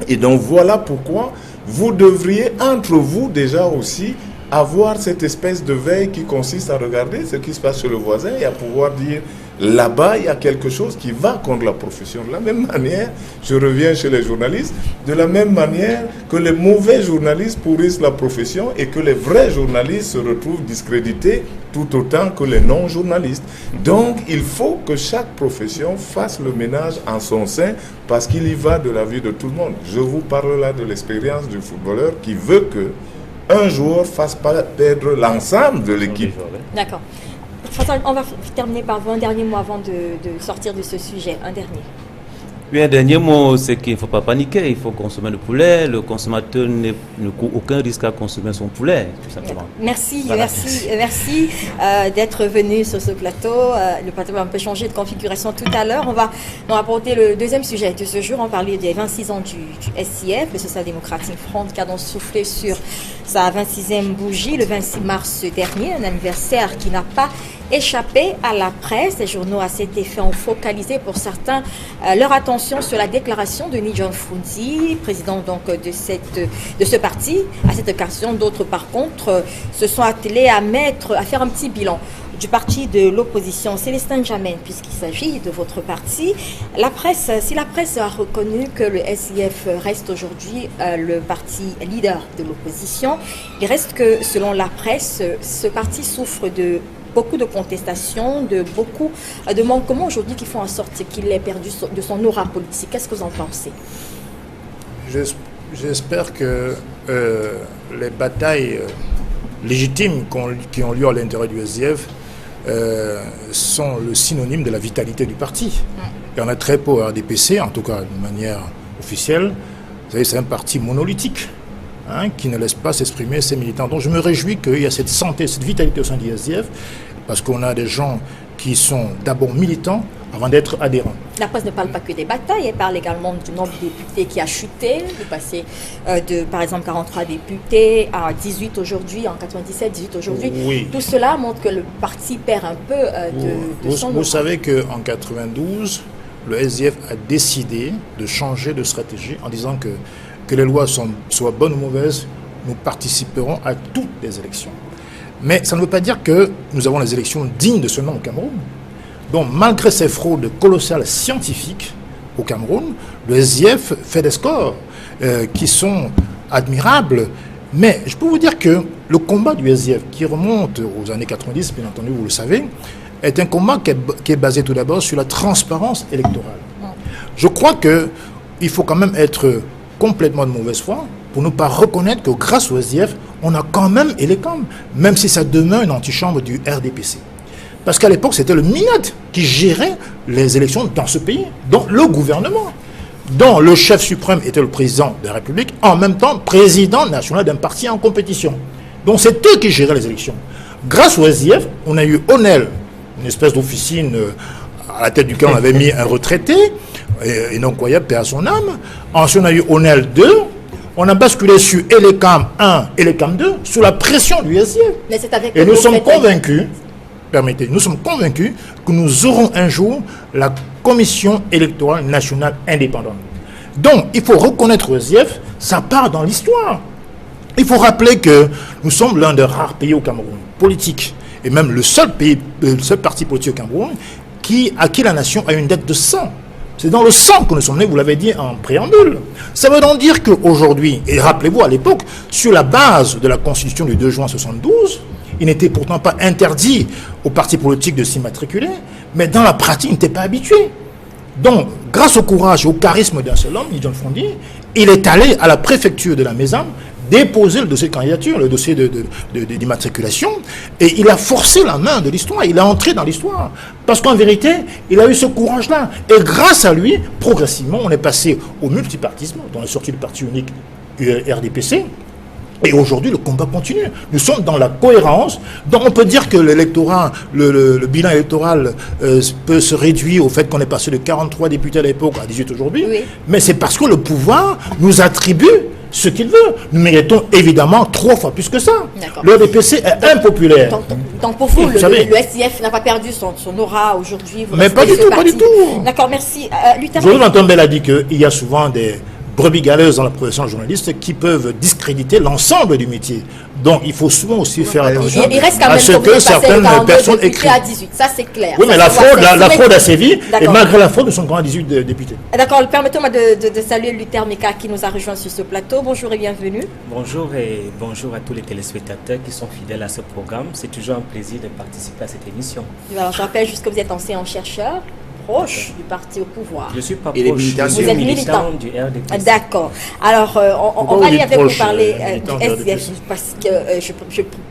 Et donc voilà pourquoi vous devriez entre vous déjà aussi avoir cette espèce de veille qui consiste à regarder ce qui se passe chez le voisin et à pouvoir dire là-bas il y a quelque chose qui va contre la profession. De la même manière, je reviens chez les journalistes, de la même manière que les mauvais journalistes pourrissent la profession et que les vrais journalistes se retrouvent discrédités tout autant que les non-journalistes. Donc il faut que chaque profession fasse le ménage en son sein parce qu'il y va de la vie de tout le monde. Je vous parle là de l'expérience du footballeur qui veut que un joueur fasse pas perdre l'ensemble de l'équipe. D'accord. François, on va terminer par vous un dernier mot avant de sortir de ce sujet. Un dernier. Oui, un dernier mot, c'est qu'il ne faut pas paniquer. Il faut consommer le poulet. Le consommateur ne court aucun risque à consommer son poulet, tout simplement. Merci, Voilà. merci d'être venu sur ce plateau. Le plateau va un peu changer de configuration tout à l'heure. On va apporter le deuxième sujet de ce jour. On parlait des 26 ans du SIF, le Social Democratic Front, qui a donc soufflé sur sa 26e bougie le 26 mars dernier, un anniversaire qui n'a pas échappé à la presse. Les journaux à cet effet ont focalisé pour certains leur attention sur la déclaration de Ni John Frounzi, président donc de ce parti. À cette occasion, d'autres par contre se sont attelés à faire un petit bilan du parti de l'opposition. Célestin Jamin, puisqu'il s'agit de votre parti, si la presse a reconnu que le SIF reste aujourd'hui le parti leader de l'opposition, il reste que selon la presse, ce parti souffre de beaucoup de contestations, de beaucoup de manquements aujourd'hui qui font en sorte qu'il ait perdu de son aura politique. Qu'est-ce que vous en pensez? J'espère que les batailles légitimes qui ont lieu à l'intérieur du SIF sont le synonyme de la vitalité du parti. Il y en a très peu à RDPC, en tout cas de manière officielle. Vous savez, c'est un parti monolithique qui ne laisse pas s'exprimer ses militants. Donc je me réjouis qu'il y a cette santé, cette vitalité au sein du SIF, parce qu'on a des gens qui sont d'abord militants avant d'être adhérents. La presse ne parle pas que des batailles, elle parle également du nombre de députés qui a chuté, de passer de, par exemple, 43 députés à 18 aujourd'hui, en 97, 18 aujourd'hui. Oui. Tout cela montre que le parti perd un peu de son aura. Vous savez qu'en 92, le SIF a décidé de changer de stratégie en disant que les lois soient bonnes ou mauvaises, nous participerons à toutes les élections. Mais ça ne veut pas dire que nous avons les élections dignes de ce nom au Cameroun. Donc, malgré ces fraudes colossales scientifiques au Cameroun, le SIF fait des scores qui sont admirables. Mais je peux vous dire que le combat du SIF, qui remonte aux années 90, bien entendu, vous le savez, est un combat qui est basé tout d'abord sur la transparence électorale. Je crois qu'il faut quand même être complètement de mauvaise foi pour ne pas reconnaître que grâce au SDF, on a quand même Elecam, même si ça demeure une antichambre du RDPC. Parce qu'à l'époque, c'était le MINAD qui gérait les élections dans ce pays, dont le gouvernement, dont le chef suprême était le président de la République, en même temps président national d'un parti en compétition. Donc c'est eux qui géraient les élections. Grâce au SDF, on a eu ONEL, une espèce d'officine à la tête duquel on avait mis un retraité, et non croyable, paix à son âme. Ensuite, on a eu ONEL 2. On a basculé sur Elecam 1 et Elecam 2 sous la pression du SDF. Mais c'est avec et nous sommes convaincus, permettez, nous sommes convaincus que nous aurons un jour la Commission électorale nationale indépendante. Donc, il faut reconnaître au SDF, ça part dans l'histoire. Il faut rappeler que nous sommes l'un des rares pays au Cameroun, politique, et même le seul parti politique au Cameroun, à qui la nation a une dette de sang. C'est dans le sang que nous sommes nés, vous l'avez dit en préambule. Ça veut donc dire qu'aujourd'hui, et rappelez-vous à l'époque, sur la base de la Constitution du 2 juin 1972, il n'était pourtant pas interdit aux partis politiques de s'y matriculer, mais dans la pratique, ils n'étaient pas habitués. Donc, grâce au courage et au charisme d'un seul homme, John Fondi, il est allé à la préfecture de la Maison déposer le dossier de candidature, le dossier d'immatriculation, et il a forcé la main de l'histoire, il est entré dans l'histoire. Parce qu'en vérité, il a eu ce courage-là. Et grâce à lui, progressivement, on est passé au multipartisme, dont est sorti le parti unique RDPC, et aujourd'hui, le combat continue. Nous sommes dans la cohérence. Donc, on peut dire que l'électorat, le bilan électoral peut se réduire au fait qu'on est passé de 43 députés à l'époque à 18 aujourd'hui. Oui. Mais c'est parce que le pouvoir nous attribue ce qu'il veut. Nous méritons évidemment 3 fois plus que ça. Le RDPC est impopulaire. Donc pour vous, le SDF n'a pas perdu son aura aujourd'hui. Mais pas du tout, pas du tout. D'accord, merci. Aujourd'hui, Ntambel a dit qu'il y a souvent des brebis galeuses dans la profession journaliste qui peuvent discréditer l'ensemble du métier. Donc il faut souvent aussi faire attention à ce que certaines personnes écrivent. À 18, ça c'est clair. Oui, mais la fraude a sévi, et malgré la fraude, nous sommes quand même à 18 députés. D'accord, permettez-moi de saluer Luther Meka qui nous a rejoint sur ce plateau. Bonjour et bienvenue. Bonjour et bonjour à tous les téléspectateurs qui sont fidèles à ce programme. C'est toujours un plaisir de participer à cette émission. Alors je rappelle juste que vous êtes enseignant-chercheur, proche du parti au pouvoir. Je ne suis pas proche, je suis militant du RDPC. D'accord. Alors, on va aller avec vous parler du SDF, parce que je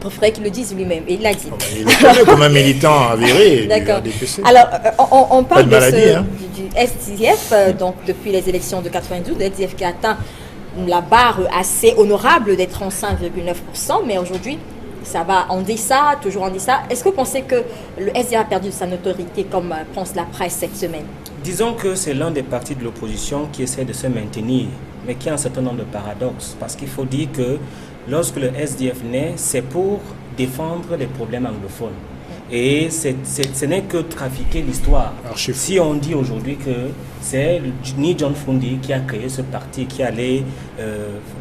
préférerais qu'il le dise lui-même, et il l'a dit. Il est comme un militant avéré du RDPC. Alors, on parle du SDF, donc depuis les élections de 92, le SDF qui a atteint la barre assez honorable des 35,9%, mais aujourd'hui, ça va en deçà, toujours en deçà. Est-ce que vous pensez que le SDF a perdu sa notoriété comme pense la presse cette semaine? Disons que c'est l'un des partis de l'opposition qui essaie de se maintenir, mais qui a un certain nombre de paradoxes. Parce qu'il faut dire que lorsque le SDF naît, c'est pour défendre les problèmes anglophones. Et ce n'est que trafiquer l'histoire. Si on dit aujourd'hui que c'est ni John Fondi qui a créé ce parti, qui allait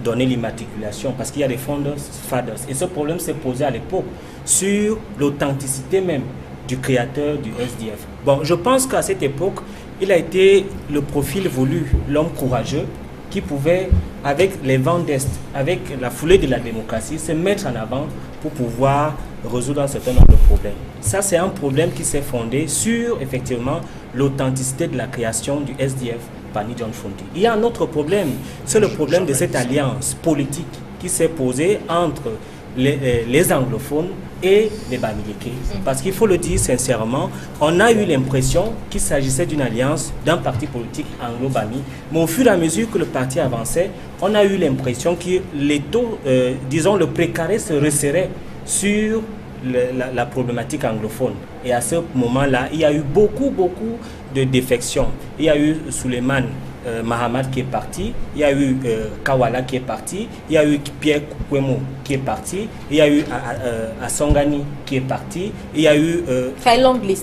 donner l'immatriculation, parce qu'il y a des founders, fathers. Et ce problème s'est posé à l'époque sur l'authenticité même du créateur du SDF. Bon, je pense qu'à cette époque, il a été le profil voulu, l'homme courageux, qui pouvait, avec les vents d'Est, avec la foulée de la démocratie, se mettre en avant pour pouvoir résoudre un certain nombre de problèmes. Ça, c'est un problème qui s'est fondé sur, effectivement, l'authenticité de la création du SDF par Ni John Fondi. Il y a un autre problème, c'est le problème de cette alliance politique qui s'est posée entre les anglophones et les Bamileke. Parce qu'il faut le dire sincèrement, on a eu l'impression qu'il s'agissait d'une alliance d'un parti politique anglo-bami, mais au fur et à mesure que le parti avançait, on a eu l'impression que les taux, disons le précaré se resserrait sur la problématique anglophone. Et à ce moment-là, il y a eu beaucoup de défections. Il y a eu Suleiman Mahamad qui est parti, il y a eu Kawala qui est parti, il y a eu Pierre Kwemo qui est parti, il y a eu Asongani qui est parti, il y a eu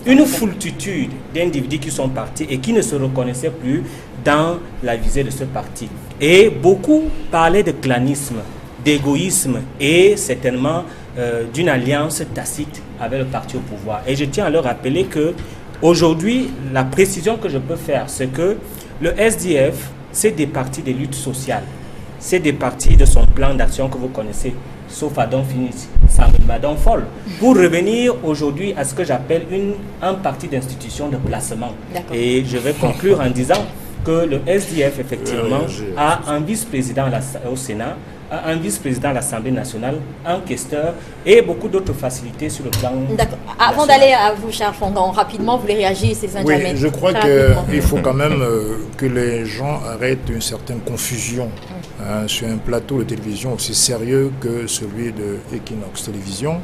une foultitude d'individus qui sont partis et qui ne se reconnaissaient plus dans la visée de ce parti. Et beaucoup parlaient de clanisme, d'égoïsme et certainement d'une alliance tacite avec le parti au pouvoir. Et je tiens à leur rappeler que aujourd'hui, la précision que je peux faire, c'est que le SDF, c'est des partis de lutte sociale. C'est des partis de son plan d'action que vous connaissez, sauf Adam Finis, Madame Folle. Pour revenir aujourd'hui à ce que j'appelle un parti d'institution de placement. Et je vais conclure en disant que le SDF, effectivement, a un vice-président au Sénat, a un vice-président à l'Assemblée nationale, un questeur et beaucoup d'autres facilités sur le plan. D'accord. Avant d'aller à vous, cher Fongan, rapidement, vous voulez réagir, c'est Oui, je crois qu'il faut quand même que les gens arrêtent une certaine confusion sur un plateau de télévision aussi sérieux que celui de Equinox Télévision.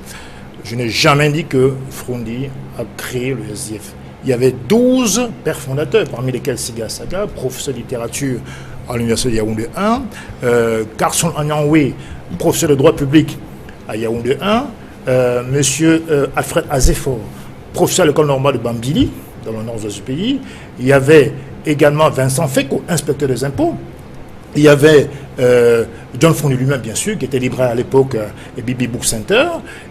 Je n'ai jamais dit que Frondi a créé le SDF. Il y avait 12 pères fondateurs, parmi lesquels Siga Saga, professeur de littérature à l'Université de Yaoundé 1, Carson Anyanwe, professeur de droit public à Yaoundé 1, monsieur Alfred Azefo, professeur à l'école normale de Bambili, dans le nord du pays. Il y avait également Vincent Feko, inspecteur des impôts. Il y avait John Fournier lui-même, bien sûr, qui était libraire à l'époque et Bibi Book Center.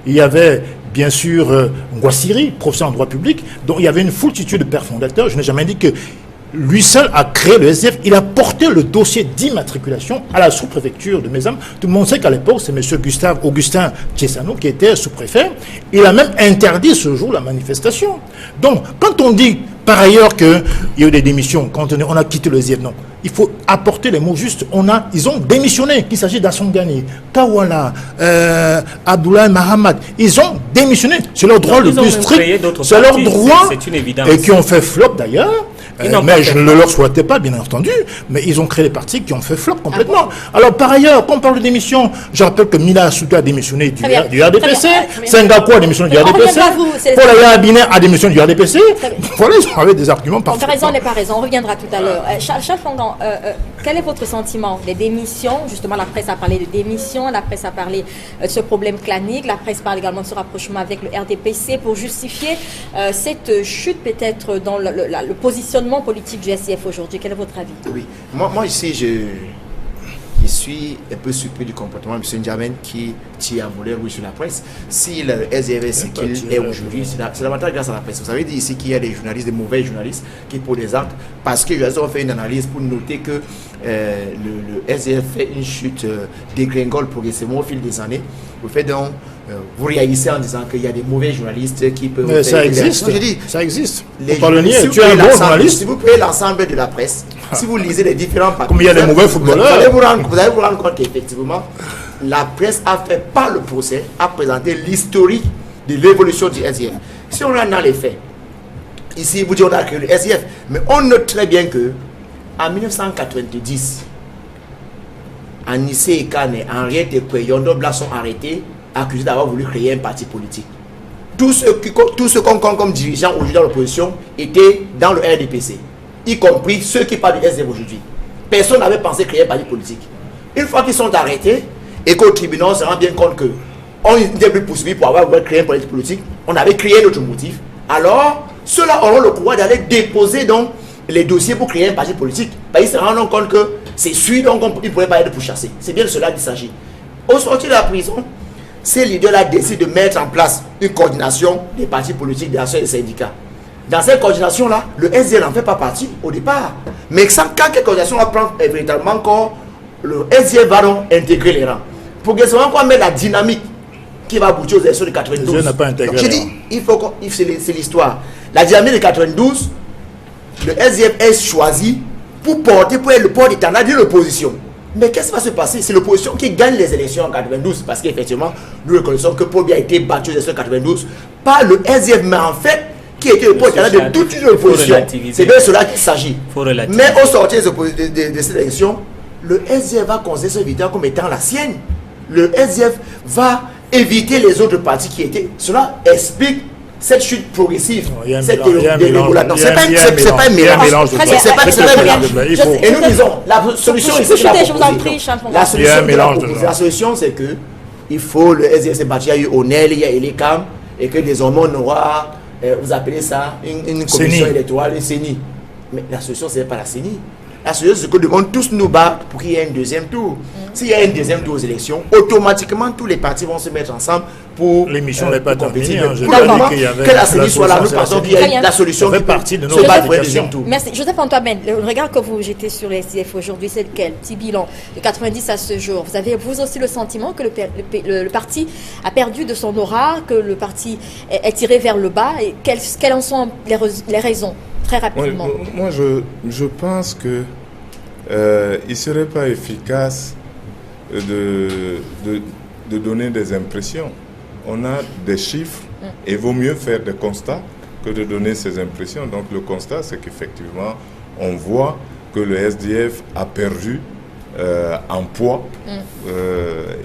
Il y avait, bien sûr, Ngouassiri, professeur en droit public. Donc, il y avait une foultitude de pères fondateurs. Je n'ai jamais dit que lui seul a créé le SDF. Il a porté le dossier d'immatriculation à la sous-préfecture de Mézam. Tout le monde sait qu'à l'époque, c'est M. Augustin Tchessano qui était sous-préfet. Il a même interdit ce jour la manifestation. Donc, quand on dit par ailleurs qu'il y a eu des démissions, quand on a quitté le SDF, non. Il faut apporter les mots justes. Ils ont démissionné, qu'il s'agit d'Asson Ghani, Kawala, Abdoulaye Mahamad. Ils ont démissionné. C'est leur droit le plus strict. C'est leur droit. C'est une évidence. Et qui ont fait flop d'ailleurs. Mais je ne leur souhaitais pas, bien entendu. Mais ils ont créé des partis qui ont fait flop complètement. Alors, par ailleurs, quand on parle de démission, je rappelle que Mila Souta a démissionné du RDPC. Sengaku a démissionné du RDPC. Paul Abiné a démissionné du RDPC. Voilà, ils avaient des arguments parfaits. Raison n'est pas raison. On reviendra tout à l'heure. Charles Fongan, quel est votre sentiment des démissions? Justement, la presse a parlé de démissions, la presse a parlé de ce problème clanique, la presse parle également de ce rapprochement avec le RDPC pour justifier cette chute peut-être dans le positionnement politique du SDF aujourd'hui. Quel est votre avis? Oui, moi ici, je suis un peu surpris du comportement de M. Ndiamen qui tire à voler rouge sur la presse. Si le SDF est ce qu'il est aujourd'hui, c'est davantage grâce à la presse. Vous savez ici qu'il y a des journalistes, des mauvais journalistes qui posent des actes parce que les journalistes ont fait une analyse pour noter que le SDF fait une chute dégringole progressivement au fil des années. Vous faites donc vous réagissez en disant qu'il y a des mauvais journalistes qui peuvent... Mais ça existe, ça existe. Tu es un bon journaliste. Si vous prenez l'ensemble de la presse, si vous lisez les différents papiers... Comme il y a des mauvais footballeurs. Vous allez vous rendre compte qu'effectivement, la presse a fait par le procès, a présenté l'historique de l'évolution du SDF. Si on regarde dans les faits, ici vous dites on a créé le SDF, mais on note très bien que en 1990, Anissé Ekane, Henriette et Yondo Blas sont arrêtés, accusés d'avoir voulu créer un parti politique. Tous ceux qu'on compte comme dirigeants aujourd'hui dans l'opposition étaient dans le RDPC, y compris ceux qui parlent du SDF aujourd'hui. Personne n'avait pensé créer un parti politique. Une fois qu'ils sont arrêtés et qu'au tribunal on se rend bien compte qu'on n'était plus poursuivi pour avoir créé un parti politique, on avait créé notre motif, alors ceux-là auront le pouvoir d'aller déposer donc les dossiers pour créer un parti politique. Ils se rendent compte que c'est sûr, donc ils ne pourraient pas être pourchassés. C'est bien de cela qu'il s'agit. Au sortir de la prison, ces leaders-là décident de mettre en place une coordination des partis politiques, des associations et des syndicats. Dans cette coordination-là, le SDF n'en fait pas partie au départ. Mais quand cette coordination va prendre véritablement corps, le SDF va donc intégrer les rangs. Pour que ce soit encore mettre la dynamique qui va aboutir aux élections de 92. Le n'a pas intégré. J'ai dit, c'est l'histoire. La dynamique de 92, le SDF est choisi pour être le port-étendard de l'opposition. Mais qu'est-ce qui va se passer? C'est l'opposition qui gagne les élections en 92. Parce qu'effectivement, nous reconnaissons que Paul Biya a été battu aux élections en 92 par le SDF, mais en fait, qui était le port-étendard de toute l'opposition. C'est bien cela qu'il s'agit. Mais au sortir de cette élection, le SDF va considérer cette victoire comme étant la sienne. Le SDF va éviter les autres partis qui étaient. Cela explique cette chute progressive, cette dérégulation. C'est pas un mélange. C'est pas un mélange. Et nous disons, la solution ici, la solution, c'est que il faut le SDF s'est battu, il y a eu Onel, il y a Elikam, et que désormais on aura, vous appelez ça, une commission électorale, une CENI. Mais la solution, ce n'est pas la CENI. La solution, c'est que nous devons tous nous battre pour qu'il y ait un deuxième tour. S'il y a un deuxième tour aux élections, automatiquement, tous les partis vont se mettre ensemble pour... L'émission n'est pas terminée. Que la CENI soit là, nous pensons qu'il y a la solution qui partie de nos se battre pour un deuxième tour. Merci. Joseph-Antoine, le regard que vous jetez sur les SDF aujourd'hui, c'est lequel? Petit bilan de 90 à ce jour. Vous avez vous aussi le sentiment que le parti a perdu de son aura, que le parti est tiré vers le bas, et quelles en sont les raisons? très rapidement. Moi, je pense que il ne serait pas efficace de donner des impressions. On a des chiffres et il vaut mieux faire des constats que de donner ces impressions. Donc le constat, c'est qu'effectivement, on voit que le SDF a perdu en poids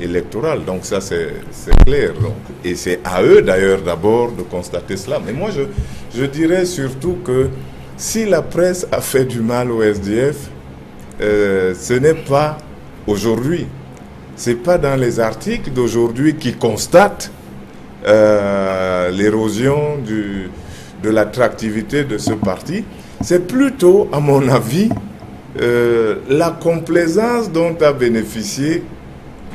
électoral. Donc ça, c'est clair. Donc, et c'est à eux, d'ailleurs, d'abord de constater cela. Mais moi, je dirais surtout que si la presse a fait du mal au SDF, ce n'est pas aujourd'hui. Ce n'est pas dans les articles d'aujourd'hui qui constatent l'érosion de l'attractivité de ce parti. C'est plutôt, à mon avis, la complaisance dont a bénéficié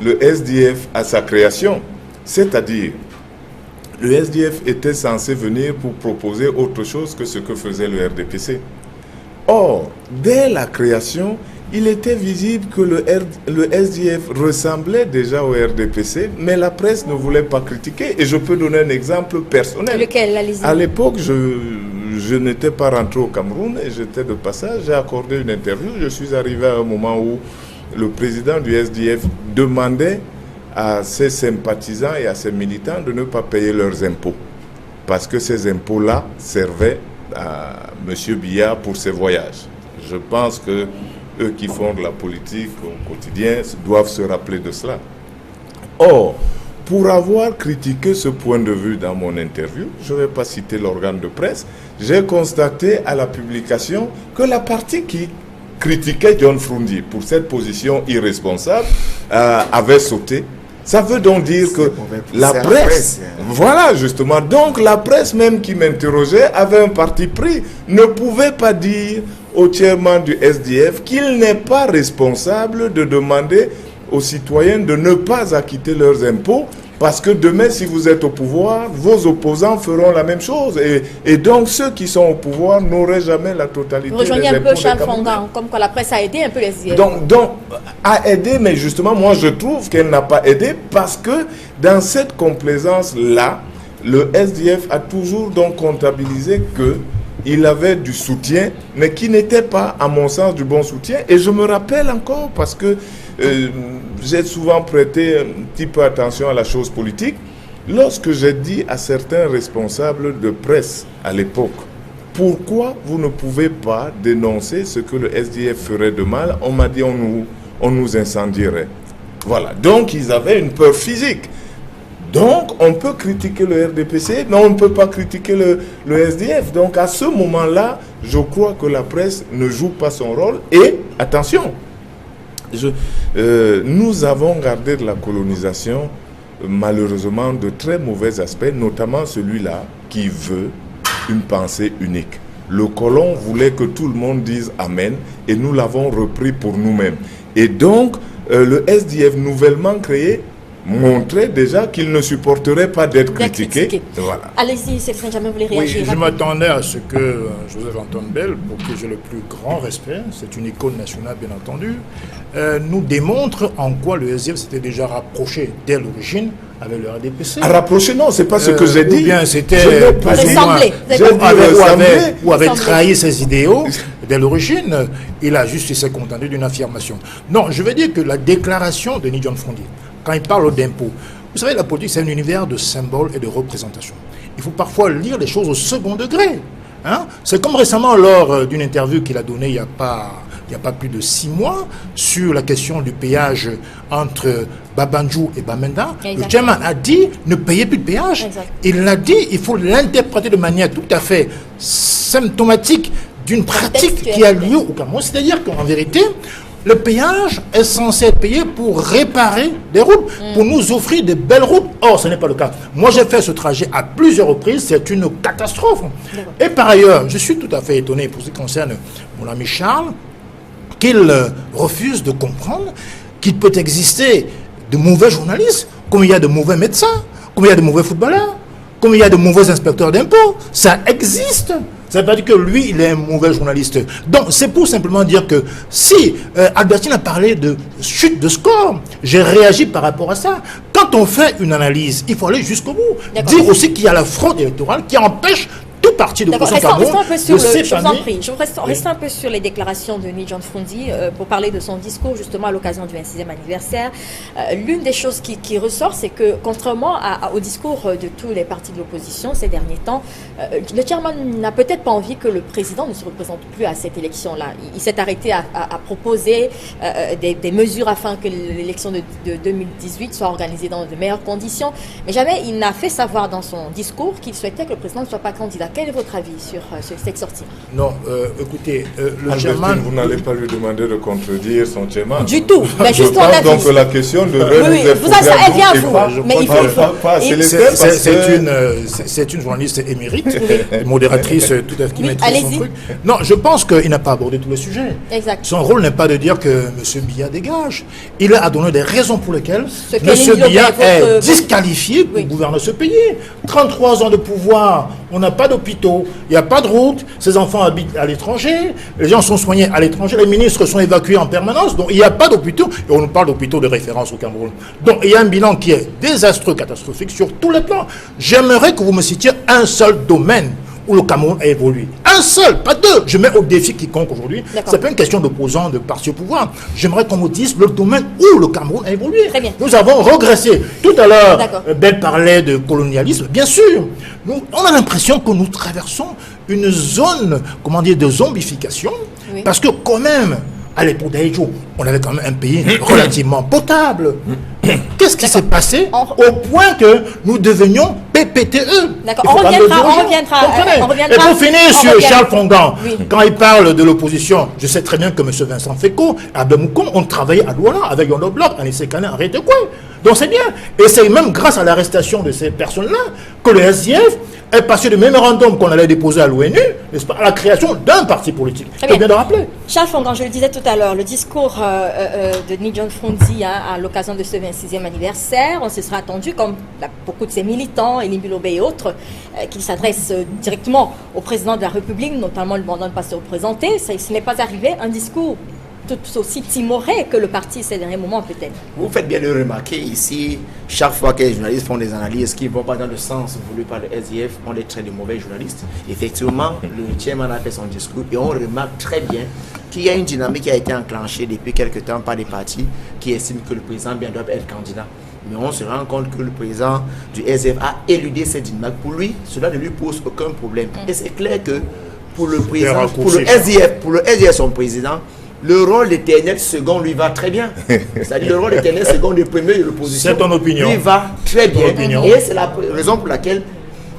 le SDF à sa création. C'est-à-dire, le SDF était censé venir pour proposer autre chose que ce que faisait le RDPC. Or, dès la création, il était visible que le SDF ressemblait déjà au RDPC, mais la presse ne voulait pas critiquer. Et je peux donner un exemple personnel. Lequel, allez-y. À l'époque, je n'étais pas rentré au Cameroun et j'étais de passage. J'ai accordé une interview. Je suis arrivé à un moment où le président du SDF demandait à ses sympathisants et à ses militants de ne pas payer leurs impôts. Parce que ces impôts-là servaient à M. Biya pour ses voyages. Je pense que eux qui font de la politique au quotidien doivent se rappeler de cela. Or, pour avoir critiqué ce point de vue dans mon interview, je ne vais pas citer l'organe de presse, j'ai constaté à la publication que la partie qui critiquait John Froundi pour cette position irresponsable avait sauté. Ça veut donc dire que la presse, voilà justement, donc la presse même qui m'interrogeait avait un parti pris, ne pouvait pas dire au chairman du SDF qu'il n'est pas responsable de demander aux citoyens de ne pas acquitter leurs impôts parce que demain, si vous êtes au pouvoir, vos opposants feront la même chose. Et donc, ceux qui sont au pouvoir n'auraient jamais la totalité des impôts. Vous rejoignez un peu Charles Fongan, comme quoi la presse a aidé un peu les SDF. Donc, a aidé, mais justement, moi, je trouve qu'elle n'a pas aidé parce que dans cette complaisance-là, le SDF a toujours donc comptabilisé que il avait du soutien, mais qui n'était pas, à mon sens, du bon soutien. Et je me rappelle encore, parce que j'ai souvent prêté un petit peu attention à la chose politique, lorsque j'ai dit à certains responsables de presse à l'époque, pourquoi vous ne pouvez pas dénoncer ce que le SDF ferait de mal? On m'a dit on nous incendierait. Voilà, donc ils avaient une peur physique. Donc, on peut critiquer le RDPC, mais on ne peut pas critiquer le SDF. Donc, à ce moment-là, je crois que la presse ne joue pas son rôle. Et, attention, nous avons gardé de la colonisation, malheureusement, de très mauvais aspects, notamment celui-là qui veut une pensée unique. Le colon voulait que tout le monde dise Amen, et nous l'avons repris pour nous-mêmes. Et donc, le SDF nouvellement créé montrer déjà qu'il ne supporterait pas d'être critiqué. Voilà. Allez-y, Célestin Djamé, vous voulez réagir? Oui, je m'attendais à ce que Joseph-Antoine Bell, pour qui j'ai le plus grand respect, c'est une icône nationale bien entendu, nous démontre en quoi le SDF s'était déjà rapproché dès l'origine avec le RDPC. Rapproché, non, c'est pas ce que j'ai dit. Ou bien c'était ou avait trahi ses idéaux dès l'origine. Il a juste s'est contenté d'une affirmation. Non, je veux dire que la déclaration de John Froundi, quand il parle d'impôts, vous savez, la politique, c'est un univers de symboles et de représentations. Il faut parfois lire les choses au second degré. Hein? C'est comme récemment, lors d'une interview qu'il a donnée il n'y a pas plus de 6 mois, sur la question du péage entre Babanjou et Bamenda, le chairman a dit ne payez plus de péage. Exact. Il l'a dit, il faut l'interpréter de manière tout à fait symptomatique d'une pratique qui a lieu au Cameroun. C'est-à-dire qu'en vérité, le péage est censé être payé pour réparer des routes, pour nous offrir de belles routes. Or, ce n'est pas le cas. Moi, j'ai fait ce trajet à plusieurs reprises. C'est une catastrophe. Et par ailleurs, je suis tout à fait étonné pour ce qui concerne mon ami Charles, qu'il refuse de comprendre qu'il peut exister de mauvais journalistes, comme il y a de mauvais médecins, comme il y a de mauvais footballeurs, comme il y a de mauvais inspecteurs d'impôts. Ça existe. Ça veut pas dire que lui, il est un mauvais journaliste. Donc, c'est pour simplement dire que si Albertine a parlé de chute de score, j'ai réagi par rapport à ça. Quand on fait une analyse, il faut aller jusqu'au bout. Dire aussi qu'il y a la fraude électorale qui empêche tout parti de l'opposition Restons un peu sur je vous en prie, reste un peu sur les déclarations de Ni John Fundi pour parler de son discours justement à l'occasion du 26e anniversaire. L'une des choses qui ressort, c'est que contrairement au discours de tous les partis de l'opposition ces derniers temps, le chairman n'a peut-être pas envie que le président ne se représente plus à cette élection-là. Il s'est arrêté à proposer des mesures afin que l'élection de 2018 soit organisée dans de meilleures conditions, mais jamais il n'a fait savoir dans son discours qu'il souhaitait que le président ne soit pas candidat. Quel est votre avis sur cette sortie? Non, écoutez, le chairman... Vous n'allez pas lui demander de contredire son chairman. Du tout. Mais je juste pense donc que la question devrait nous être posée à elle vient à vous. Mais il faut... C'est une journaliste émérite, modératrice, tout à fait qui maîtrise son truc. Non, je pense qu'il n'a pas abordé tous les sujets. Exact. Son rôle n'est pas de dire que M. Biya dégage. Il a donné des raisons pour lesquelles M. Biya est disqualifié pour gouverner ce pays. 33 ans de pouvoir, on n'a pas d'hôpitaux, il n'y a pas de route, ses enfants habitent à l'étranger, les gens sont soignés à l'étranger, les ministres sont évacués en permanence, donc il n'y a pas d'hôpitaux, et on nous parle d'hôpitaux de référence au Cameroun. Donc il y a un bilan qui est désastreux, catastrophique sur tous les plans. J'aimerais que vous me citiez un seul domaine où le Cameroun a évolué. Un seul, pas deux. Je mets au défi quiconque aujourd'hui. C'est pas une question d'opposants, de parti au pouvoir. J'aimerais qu'on me dise le domaine où le Cameroun a évolué. Très bien. Nous avons régressé. Tout à l'heure, Belle parlait de colonialisme. Bien sûr. On a l'impression que nous traversons une zone, comment dire, de zombification. Oui. Parce que quand même, à l'époque d'Aïdjo, on avait quand même un pays relativement potable. Qu'est-ce qui s'est passé au point que nous devenions PPTE? D'accord, on reviendra. Et pour finir sur Charles Fongan, quand il parle de l'opposition, je sais très bien que M. Vincent Féco, à Bemoukon, on travaillait à Douala avec Yondo Bloc, Anissé Kané, arrêtez quoi. Donc c'est bien. Et c'est même grâce à l'arrestation de ces personnes-là que le SDF est passé du mémorandum qu'on allait déposer à l'ONU, n'est-ce pas, à la création d'un parti politique. C'est bien de rappeler. Charles Fongan, je le disais tout à l'heure, le discours de Ni John Fundi à l'occasion de ce 26e anniversaire, on se sera attendu, comme beaucoup de ses militants, Elie Bilobé et autres, qu'il s'adresse directement au président de la République, notamment le demandant de ne pas se représenter. Ce n'est pas arrivé, un discours tout aussi timoré que le parti ces derniers moments peut-être. Vous faites bien de remarquer ici, chaque fois que les journalistes font des analyses qui ne vont pas dans le sens voulu par le SDF, on les traite de mauvais journalistes. Effectivement, le chairman a fait son discours et on remarque très bien qu'il y a une dynamique qui a été enclenchée depuis quelques temps par des partis qui estiment que le président bien doit être candidat. Mais on se rend compte que le président du SDF a éludé cette dynamique. Pour lui, cela ne lui pose aucun problème. Et c'est clair que pour le président, pour le SDF, son président, le rôle d'éternel second lui va très bien. C'est-à-dire le rôle d'éternel second du premier de l'opposition. C'est ton opinion. Lui va très bien. Et c'est la raison pour laquelle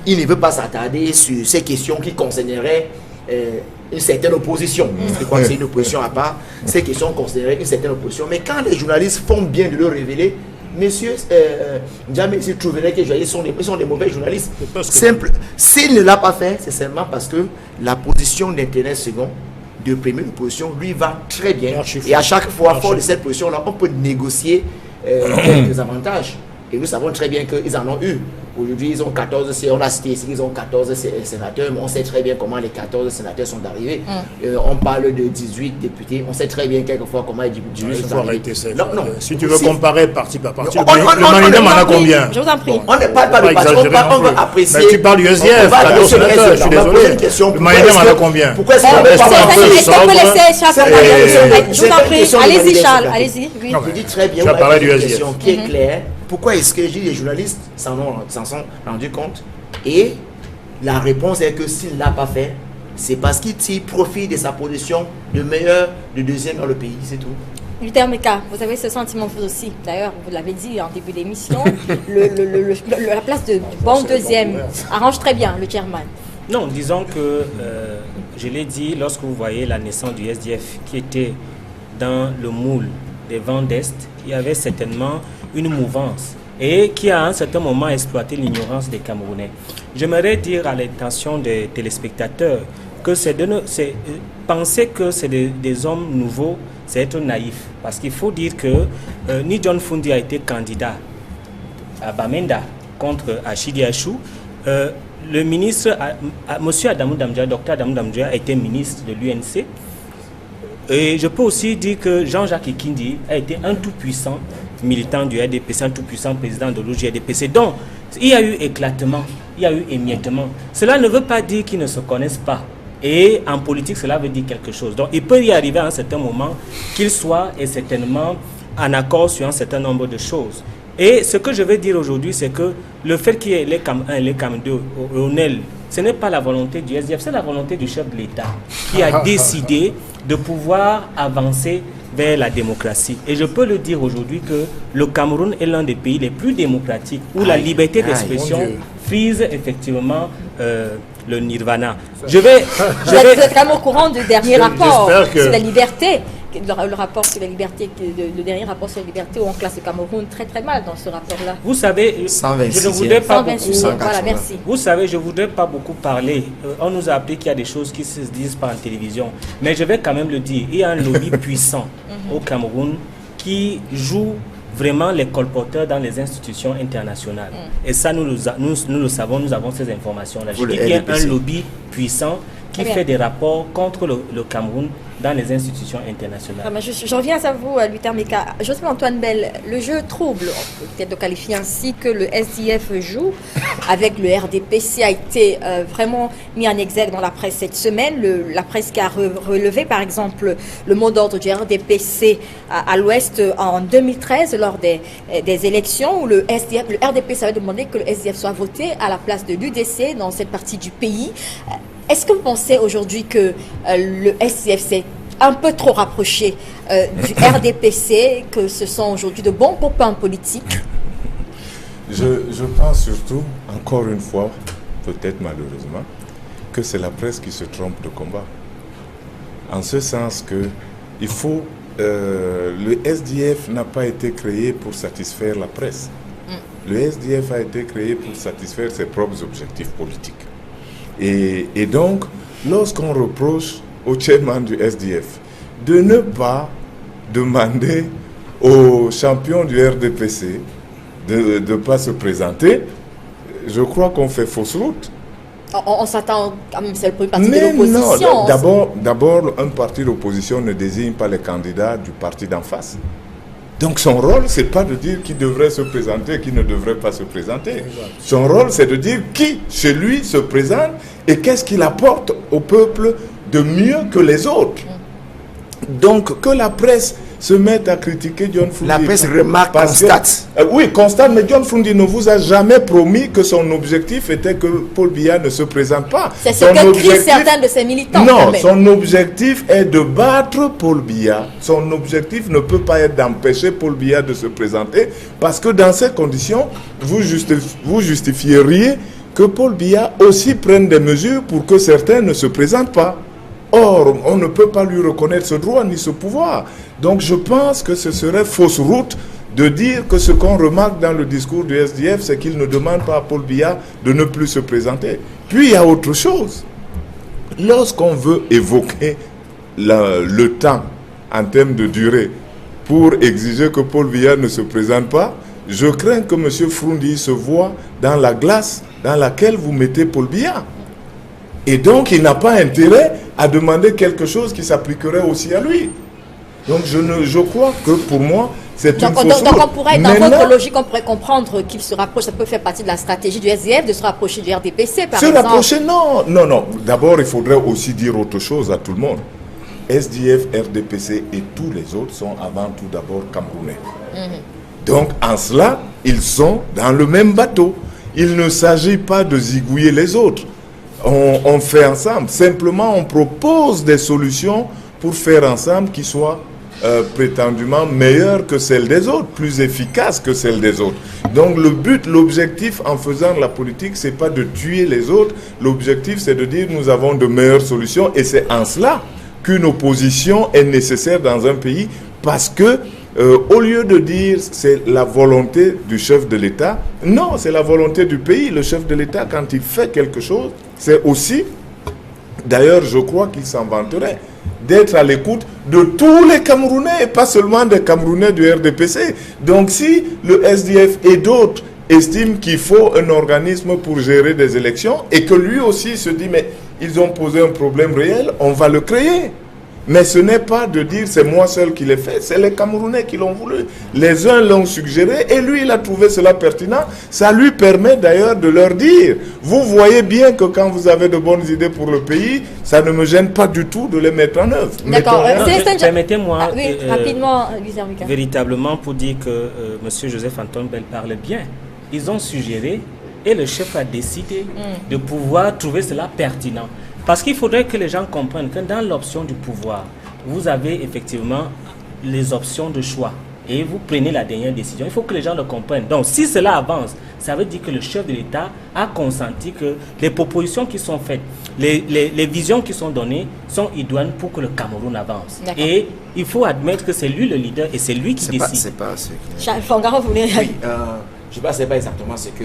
il ne veut pas s'attarder sur ces questions qui concerneraient une certaine opposition. Je crois que c'est une opposition à part. Ces questions concerneraient une certaine opposition. Mais quand les journalistes font bien de le révéler, messieurs, jamais s'ils trouveraient que les journalistes sont des mauvais journalistes. Simple. S'il ne l'a pas fait, c'est seulement parce que la position d'éternel second de première position lui va très bien. Et à chaque fois, fort de cette position-là, on peut négocier quelques avantages. Et nous savons très bien qu'ils en ont eu. Aujourd'hui, ils ont 14 sénateurs. On a cité ici qu'ils ont 14 sénateurs, mais on sait très bien comment les 14 sénateurs sont arrivés. On parle de 18 députés. On sait très bien quelquefois comment les députés sont arrivés. Non. Si tu veux comparer parti par parti, le Manidem en a combien? Je vous en prie. On ne parle pas de parti, on veut apprécier. Mais tu parles du SDF, 14 sénateurs, je suis désolé. Le Manidem en a combien? Pourquoi est-ce qu'on ne Je vous en prie. Allez-y, Charles. Allez-y. Je dis très bien, on a une question qui est claire. Pourquoi est-ce que les journalistes s'en sont rendus compte? Et la réponse est que s'il ne l'a pas fait, c'est parce qu'il tire profit de sa position de meilleur, de deuxième dans le pays, c'est tout. Luther Meka, vous avez ce sentiment vous aussi. D'ailleurs, vous l'avez dit en début d'émission, la place de bon deuxième arrange très bien le chairman. Non, disons que, je l'ai dit, lorsque vous voyez la naissance du SDF qui était dans le moule des vents d'Est, il y avait certainement une mouvance et qui a à un certain moment exploité l'ignorance des Camerounais. J'aimerais dire à l'intention des téléspectateurs que penser que c'est des hommes nouveaux, c'est être naïf. Parce qu'il faut dire que Ni John Fundi a été candidat à Bamenda contre Achidi Achou. Le ministre, M. Adamou Damdja, Dr Adamou Damdja, a été ministre de l'UNC. Et je peux aussi dire que Jean-Jacques Ekindi a été un tout-puissant militant du RDPC, un tout-puissant président de l'OJRDPC. Donc, il y a eu éclatement, il y a eu émiettement. Cela ne veut pas dire qu'ils ne se connaissent pas. Et en politique, cela veut dire quelque chose. Donc, il peut y arriver à un certain moment qu'ils soient et certainement en accord sur un certain nombre de choses. Et ce que je veux dire aujourd'hui, c'est que le fait qu'il y ait les CAM 1 et les CAM 2 au NEL, ce n'est pas la volonté du SDF, c'est la volonté du chef de l'État qui a décidé de pouvoir avancer vers la démocratie. Et je peux le dire aujourd'hui que le Cameroun est l'un des pays les plus démocratiques où la liberté d'expression frise effectivement le nirvana. Vous êtes quand même au courant du dernier rapport sur la liberté. Le rapport sur la liberté, le dernier rapport sur la liberté, où on classe le Cameroun très très mal dans ce rapport-là. Vous savez, 126, je ne voudrais pas beaucoup. Voilà, merci. Vous savez, je ne voudrais pas beaucoup parler. On nous a appris qu'il y a des choses qui se disent pas en télévision, mais je vais quand même le dire. Il y a un lobby puissant au Cameroun qui joue vraiment les colporteurs dans les institutions internationales. Et ça, nous le savons, nous avons ces informations-là. Je dis qu'il y a un lobby puissant qui fait des rapports contre le Cameroun dans les institutions internationales. Je reviens à vous, Luther Meka. Joseph-Antoine Bell, le jeu trouble, on peut peut-être le qualifier ainsi, que le SDF joue avec le RDPC a été vraiment mis en exergue dans la presse cette semaine. La presse qui a relevé, par exemple, le mot d'ordre du RDPC à l'Ouest en 2013, lors des élections, où le RDPC avait demandé que le SDF soit voté à la place de l'UDC dans cette partie du pays. Est-ce que vous pensez aujourd'hui que le SDF s'est un peu trop rapproché du RDPC, que ce sont aujourd'hui de bons copains politiques? Je pense surtout, encore une fois, peut-être malheureusement, que c'est la presse qui se trompe de combat. En ce sens que il faut, le SDF n'a pas été créé pour satisfaire la presse. Le SDF a été créé pour satisfaire ses propres objectifs politiques. Et donc, lorsqu'on reproche au chairman du SDF de ne pas demander aux champions du RDPC de ne pas se présenter, je crois qu'on fait fausse route. On s'attend quand même, c'est le premier parti de l'opposition. Non, d'abord, un parti d'opposition ne désigne pas les candidats du parti d'en face. Donc son rôle, ce n'est pas de dire qui devrait se présenter et qui ne devrait pas se présenter. Son rôle, c'est de dire qui, chez lui, se présente et qu'est-ce qu'il apporte au peuple de mieux que les autres. Donc que la presse se mette à critiquer John Fundi. La presse remarque, constate. Oui, constate, mais John Fundi ne vous a jamais promis que son objectif était que Paul Biya ne se présente pas. C'est ce que crient certains de ses militants. Non, son objectif est de battre Paul Biya. Son objectif ne peut pas être d'empêcher Paul Biya de se présenter, parce que dans ces conditions, vous justifieriez que Paul Biya aussi prenne des mesures pour que certains ne se présentent pas. Or, on ne peut pas lui reconnaître ce droit ni ce pouvoir. Donc je pense que ce serait fausse route de dire que ce qu'on remarque dans le discours du SDF, c'est qu'il ne demande pas à Paul Biya de ne plus se présenter. Puis il y a autre chose. Lorsqu'on veut évoquer le temps en termes de durée pour exiger que Paul Biya ne se présente pas, je crains que M. Fundi se voit dans la glace dans laquelle vous mettez Paul Biya. Et donc, il n'a pas intérêt à demander quelque chose qui s'appliquerait aussi à lui. Donc, je crois que pour moi, c'est une fausse route. Donc, on pourrait, dans votre logique, on pourrait comprendre qu'il se rapproche, ça peut faire partie de la stratégie du SDF de se rapprocher du RDPC, par exemple. Se rapprocher, non. D'abord, il faudrait aussi dire autre chose à tout le monde. SDF, RDPC et tous les autres sont avant tout d'abord camerounais. Donc, en cela, ils sont dans le même bateau. Il ne s'agit pas de zigouiller les autres. On fait ensemble. Simplement, on propose des solutions pour faire ensemble qui soient prétendument meilleures que celles des autres, plus efficaces que celles des autres. Donc le but, l'objectif en faisant la politique, c'est pas de tuer les autres. L'objectif, c'est de dire nous avons de meilleures solutions, et c'est en cela qu'une opposition est nécessaire dans un pays, parce que au lieu de dire c'est la volonté du chef de l'État, non, c'est la volonté du pays. Le chef de l'État, quand il fait quelque chose, c'est aussi, d'ailleurs je crois qu'il s'en vanterait, d'être à l'écoute de tous les Camerounais, et pas seulement des Camerounais du RDPC. Donc si le SDF et d'autres estiment qu'il faut un organisme pour gérer des élections, et que lui aussi se dit mais ils ont posé un problème réel, on va le créer. Mais ce n'est pas de dire c'est moi seul qui l'ai fait, c'est les Camerounais qui l'ont voulu. Les uns l'ont suggéré et lui il a trouvé cela pertinent. Ça lui permet d'ailleurs de leur dire, vous voyez bien que quand vous avez de bonnes idées pour le pays, ça ne me gêne pas du tout de les mettre en œuvre. D'accord. Permettez-moi rapidement, véritablement pour dire que M. Joseph Antoine Bell parle bien. Ils ont suggéré et le chef a décidé de pouvoir trouver cela pertinent. Parce qu'il faudrait que les gens comprennent que dans l'option du pouvoir, vous avez effectivement les options de choix. Et vous prenez la dernière décision. Il faut que les gens le comprennent. Donc, si cela avance, ça veut dire que le chef de l'État a consenti que les propositions qui sont faites, les visions qui sont données sont idoines pour que le Cameroun avance. Et il faut admettre que c'est lui le leader et c'est lui qui décide. C'est pas ce que... Charles Fongara voulait... Oui, je ne sais pas, c'est pas exactement ce que...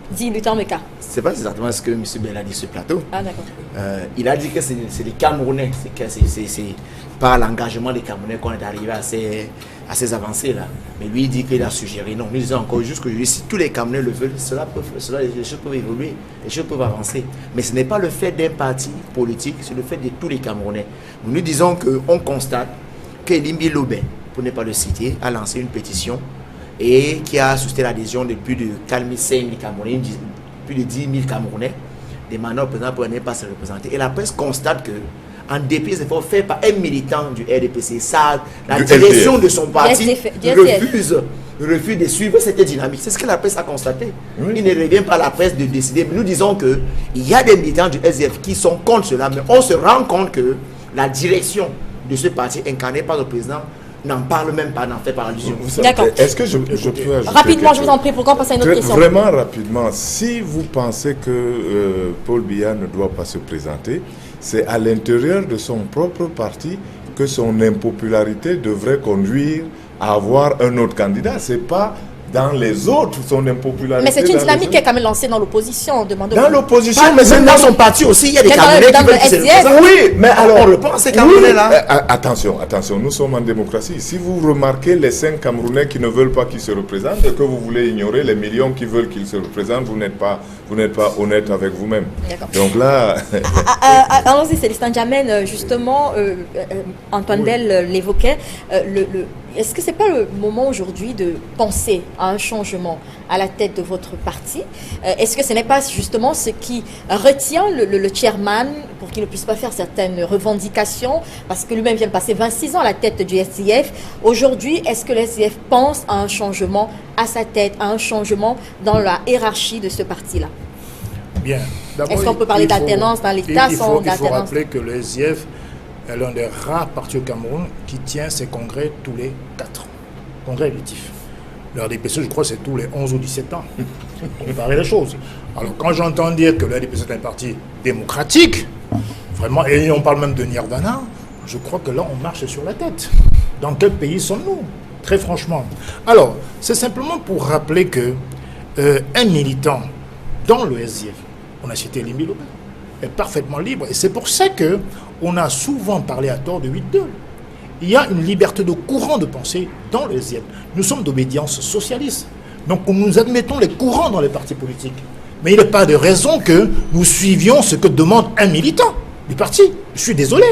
dit Lutan Meka. C'est pas exactement ce que M. Bell a dit sur le plateau. Ah, d'accord. Il a dit que c'est les Camerounais, c'est par l'engagement des Camerounais qu'on est arrivé à ces avancées-là. Mais lui, il dit qu'il a suggéré. Non, nous disons encore juste que si tous les Camerounais le veulent, les choses peuvent évoluer, les choses peuvent avancer. Mais ce n'est pas le fait d'un parti politique, c'est le fait de tous les Camerounais. Nous disons qu'on constate que Limbi Lobé, pour ne pas le citer, a lancé une pétition et qui a suscité l'adhésion de plus de 45 000 Camerounais, plus de 10 000 Camerounais, demandant au président pour ne pas se représenter. Et la presse constate que, en dépit des efforts faits par un militant du RDPC, la direction de son parti refuse de suivre cette dynamique. C'est ce que la presse a constaté. Oui. Il ne revient pas à la presse de décider. Mais nous disons qu'il y a des militants du SDF qui sont contre cela, mais on se rend compte que la direction de ce parti incarné par le président n'en parle même pas, n'en fait pas allusion. D'accord. Est-ce que je peux ajouter rapidement, je vous en prie, pourquoi passer à une autre question? Vraiment rapidement, si vous pensez que Paul Biya ne doit pas se présenter, c'est à l'intérieur de son propre parti que son impopularité devrait conduire à avoir un autre candidat. C'est pas dans les autres, son impopularité. Mais c'est une dynamique qui est quand même lancée dans l'opposition. Dans l'opposition, mais même dans son parti aussi, il y a des Camerounais qui veulent se représenter. Oui, mais alors... On le pense, ces Camerounais-là. Attention, nous sommes en démocratie. Si vous remarquez les 5 Camerounais qui ne veulent pas qu'ils se représentent et que vous voulez ignorer les millions qui veulent qu'ils se représentent, vous n'êtes pas honnête avec vous-même. Donc là... Allons-y, Célestin Djamène, justement, Antoine Bell l'évoquait, est-ce que ce n'est pas le moment aujourd'hui de penser à un changement à la tête de votre parti? Est-ce que ce n'est pas justement ce qui retient le chairman pour qu'il ne puisse pas faire certaines revendications, parce que lui-même vient de passer 26 ans à la tête du SDF. Aujourd'hui, est-ce que le SDF pense à un changement à sa tête, à un changement dans la hiérarchie de ce parti-là? Bien. Est-ce qu'on peut parler d'alternance dans l'État sans d'alternance? Il faut rappeler que le SDF est l'un des rares partis au Cameroun qui tient ses congrès tous les 4 ans. Congrès électif. Le RDPC, je crois, c'est tous les 11 ou 17 ans. On comparer les choses. Alors, quand j'entends dire que le RDPC est un parti démocratique, vraiment, et on parle même de Nirvana, je crois que là, on marche sur la tête. Dans quel pays sommes-nous? Très franchement. Alors, c'est simplement pour rappeler que un militant dans le SDF, on a cité Limbi Lobé, est parfaitement libre. Et c'est pour ça qu'on a souvent parlé à tort de 8-2. Il y a une liberté de courant de pensée dans le SDF. Nous sommes d'obédience socialiste. Donc nous admettons les courants dans les partis politiques. Mais il n'y a pas de raison que nous suivions ce que demande un militant du parti. Je suis désolé.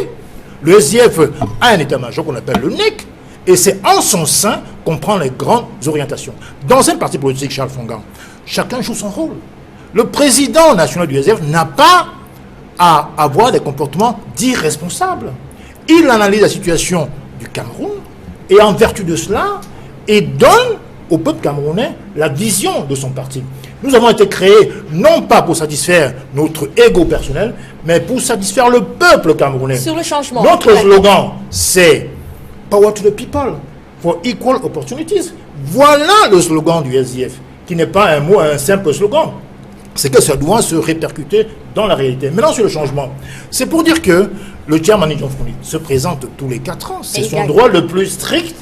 Le SDF a un état-major qu'on appelle le NEC. Et c'est en son sein qu'on prend les grandes orientations. Dans un parti politique, Charles Fongan, chacun joue son rôle. Le président national du SDF n'a pas à avoir des comportements d'irresponsables. Il analyse la situation du Cameroun et en vertu de cela, il donne au peuple camerounais la vision de son parti. Nous avons été créés non pas pour satisfaire notre ego personnel, mais pour satisfaire le peuple camerounais. Sur le changement. Notre slogan, c'est Power to the people for equal opportunities. Voilà le slogan du SDF, qui n'est pas un simple slogan. C'est que ça doit se répercuter dans la réalité. Maintenant, sur le changement, c'est pour dire que le chairman Nidjon-Founit se présente tous les 4 ans. C'est son droit le plus strict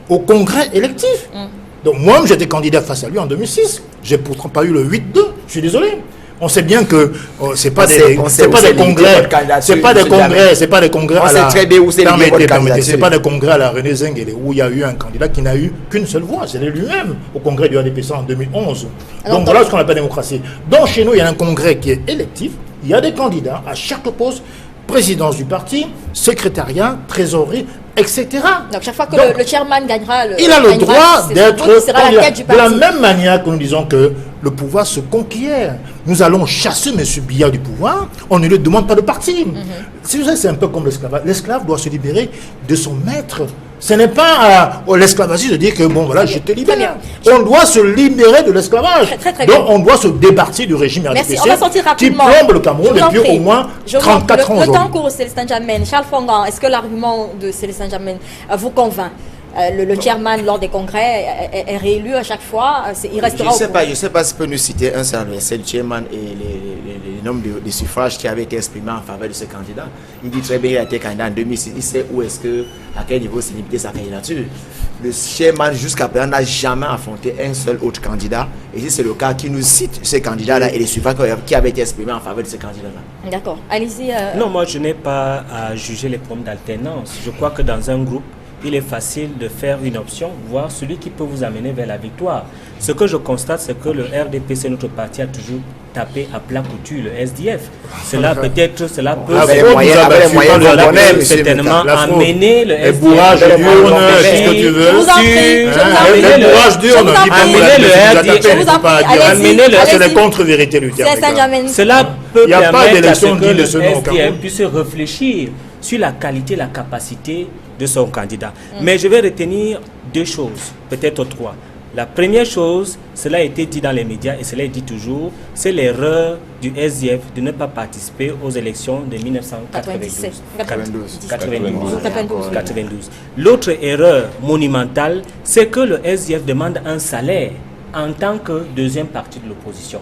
au congrès électif. Donc moi, j'étais candidat face à lui en 2006. J'ai pourtant pas eu le 8-2. Je suis désolé. On sait bien que c'est pas des congrès, c'est pas des congrès à la c'est pas des congrès à la René Zengele où il y a eu un candidat qui n'a eu qu'une seule voix, c'est lui-même au congrès du RDPC en 2011. Donc voilà ce qu'on appelle démocratie. Donc chez nous, il y a un congrès qui est électif, il y a des candidats à chaque poste présidence du parti, secrétariat, trésorerie, etc. Donc chaque fois que Donc, le chairman gagnera, il a le droit d'être sera la tête du de la parti. même manière que nous disons que le pouvoir se conquiert. Nous allons chasser M. Biya du pouvoir, on ne lui demande pas de partir. C'est un peu comme l'esclavage. L'esclave doit se libérer de son maître. Ce n'est pas à l'esclavagiste de dire que bon voilà, je te libère. On doit se libérer de l'esclavage. Très Donc bien. on doit se départir du régime Merci, RDPC on va sortir qui rapidement. plombe le Cameroun Je vous en depuis prie. au moins Je vous 34 ans Le temps aujourd'hui. court, Célestin Djamène. Charles Fongan, est-ce que l'argument de Célestin Djamène vous convainc? Le chairman lors des congrès est réélu à chaque fois, il restera Je ne sais pas si peut nous citer un seul verset, le chairman et les nombres de suffrages qui avaient été exprimés en faveur de ce candidat. Il dit très bien qu'il a été candidat en 2006, il sait où est-ce que, à quel niveau s'est limité sa candidature. Le chairman jusqu'à présent n'a jamais affronté un seul autre candidat. Et si c'est le cas, qui nous cite ces candidats-là et les suffrages qui avaient été exprimés en faveur de ces candidats-là. D'accord. Allez-y. Non, moi je n'ai pas à juger les problèmes d'alternance. Je crois que dans un groupe, il est facile de faire une option, voir celui qui peut vous amener vers la victoire. Ce que je constate, c'est que le RDPC, notre parti, a toujours tapé à plat couture le SDF. Cela peut Avec les moyens certainement amener le les bourrages d'urne, c'est ce que tu veux. Je vous en prie, je vous en prie. Les bourrages d'urne, Allez-y, c'est les contre-vérités du terme. Célestin Djamène. Cela peut Il n'y a pas permettre à d'élection ce que digne de le ce nom au SDF Cameroun. puisse réfléchir sur la qualité, la capacité de son candidat. Mais je vais retenir deux choses, peut-être trois. La première chose, cela a été dit dans les médias et cela est dit toujours, c'est l'erreur du SDF de ne pas participer aux élections de 1992. 92. L'autre erreur monumentale, c'est que le SDF demande un salaire en tant que deuxième parti de l'opposition.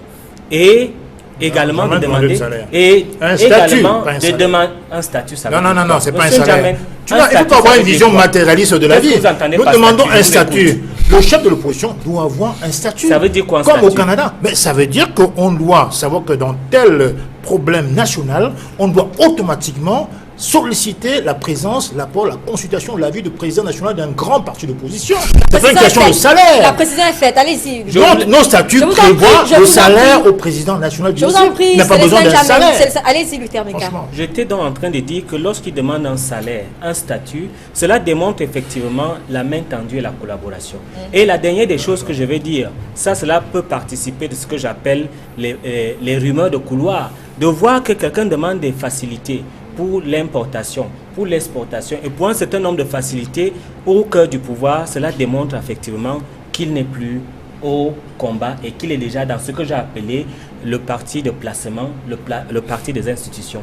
Et également on de a demandé demander le salaire. et Un statut, également pas un de salaire. demander un statut. Ça Non, veut non, dire non, quoi? non, c'est pas un Monsieur salaire. Djamène, Il faut statut, pas avoir ça une veut vision dire quoi? matérialiste de la Qu'est-ce vie. que vous entendez Nous par demandons statut? un Je vous statut. écoute. Le chef de l'opposition doit avoir un statut. Ça veut dire quoi, un Comme au statut? Canada. Mais ça veut dire qu'on doit savoir que dans tel problème national, on doit automatiquement solliciter la présence, l'apport, la consultation, l'avis du président national d'un grand parti d'opposition. C'est pas une question de La salaire. précision est faite, allez-y. Donc, nos statuts Je vous en prévoient prie, je le vous en salaire prie. au président national du Je vous en prie, Il n'a pas besoin d'un Célestin Djamène, salaire. allez-y, Luther Meka. Franchement. J'étais donc en train de dire que lorsqu'il demande un salaire, un statut, cela démontre effectivement la main tendue et la collaboration. Et la dernière des choses que je vais dire, cela peut participer de ce que j'appelle les rumeurs de couloir, de voir que quelqu'un demande des facilités pour l'importation, pour l'exportation et pour un certain nombre de facilités au cœur du pouvoir, cela démontre effectivement qu'il n'est plus au combat et qu'il est déjà dans ce que j'ai appelé le parti de placement, le parti des institutions.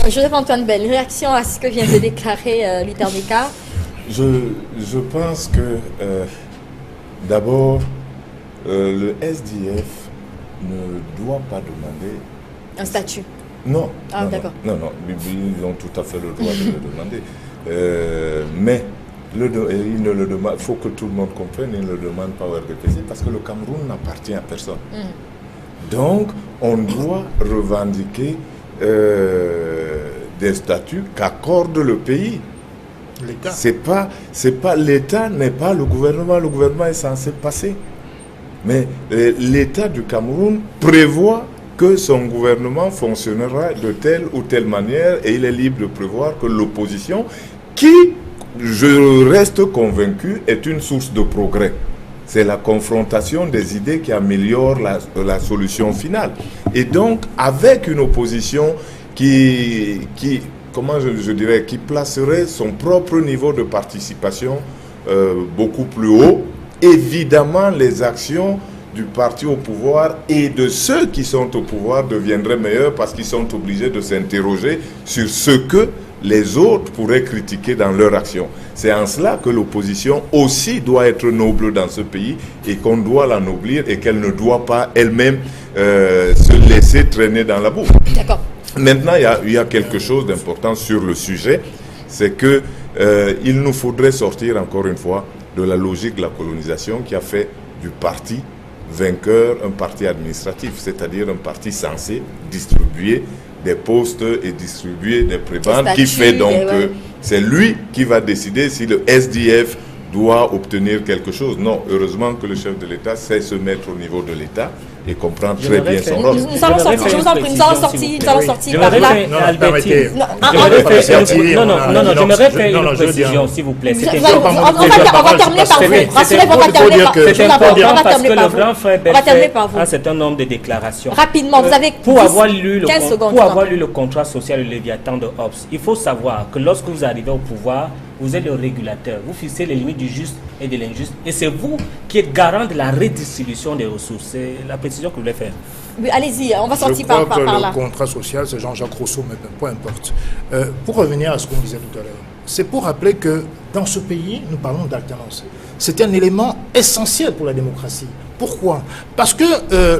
Joseph-Antoine Bell, réaction à ce que vient de déclarer Luther Meka. Je pense que d'abord, le SDF ne doit pas demander Un statut. Non. Ah, non, d'accord. Non, ils ont tout à fait le droit de le demander. Mais ils ne le demandent, il faut que tout le monde comprenne, ils ne le demandent pas au RDPC parce que le Cameroun n'appartient à personne. Donc, on doit revendiquer des statuts qu'accorde le pays. L'État. C'est pas l'État n'est pas le gouvernement est censé passer. Mais l'État du Cameroun prévoit que son gouvernement fonctionnera de telle ou telle manière et il est libre de prévoir que l'opposition, qui, je reste convaincu, est une source de progrès. C'est la confrontation des idées qui améliore la solution finale. Et donc, avec une opposition qui comment je dirais, qui placerait son propre niveau de participation beaucoup plus haut, évidemment, les actions du parti au pouvoir et de ceux qui sont au pouvoir deviendraient meilleurs parce qu'ils sont obligés de s'interroger sur ce que les autres pourraient critiquer dans leur action. C'est en cela que l'opposition aussi doit être noble dans ce pays et qu'on doit l'ennoblir et qu'elle ne doit pas elle-même se laisser traîner dans la boue. D'accord. Maintenant, il y a quelque chose d'important sur le sujet, c'est que il nous faudrait sortir encore une fois de la logique de la colonisation qui a fait du parti vainqueur un parti administratif, c'est-à-dire un parti censé distribuer des postes et distribuer des prébendes, qui fait donc que c'est lui qui va décider si le SDF doit obtenir quelque chose. Non, heureusement que le chef de l'État sait se mettre au niveau de l'État et comprend très bien son rôle. Nous allons sortir, je vous en prie, nous allons sortir par là. J'aimerais faire une précision, s'il vous plaît. On va terminer par vous. Rassurez-vous, on va terminer par vous. C'est important parce que le grand frère Belfait a un certain nombre de déclarations. Rapidement, vous avez pour avoir lu 15 secondes. Pour avoir lu le contrat social de Léviathan de Hobbes, il faut savoir que lorsque vous arrivez au pouvoir, vous êtes le régulateur. Vous fixez les limites du juste et de l'injuste. Et c'est vous qui êtes garant de la redistribution des ressources. C'est la précision que vous voulez faire. Oui, allez-y, on va sortir par là. Je crois que le contrat social, c'est Jean-Jacques Rousseau, mais peu importe. Pour revenir à ce qu'on disait tout à l'heure, c'est pour rappeler que dans ce pays, nous parlons d'alternance. C'est un élément essentiel pour la démocratie. Pourquoi? Parce que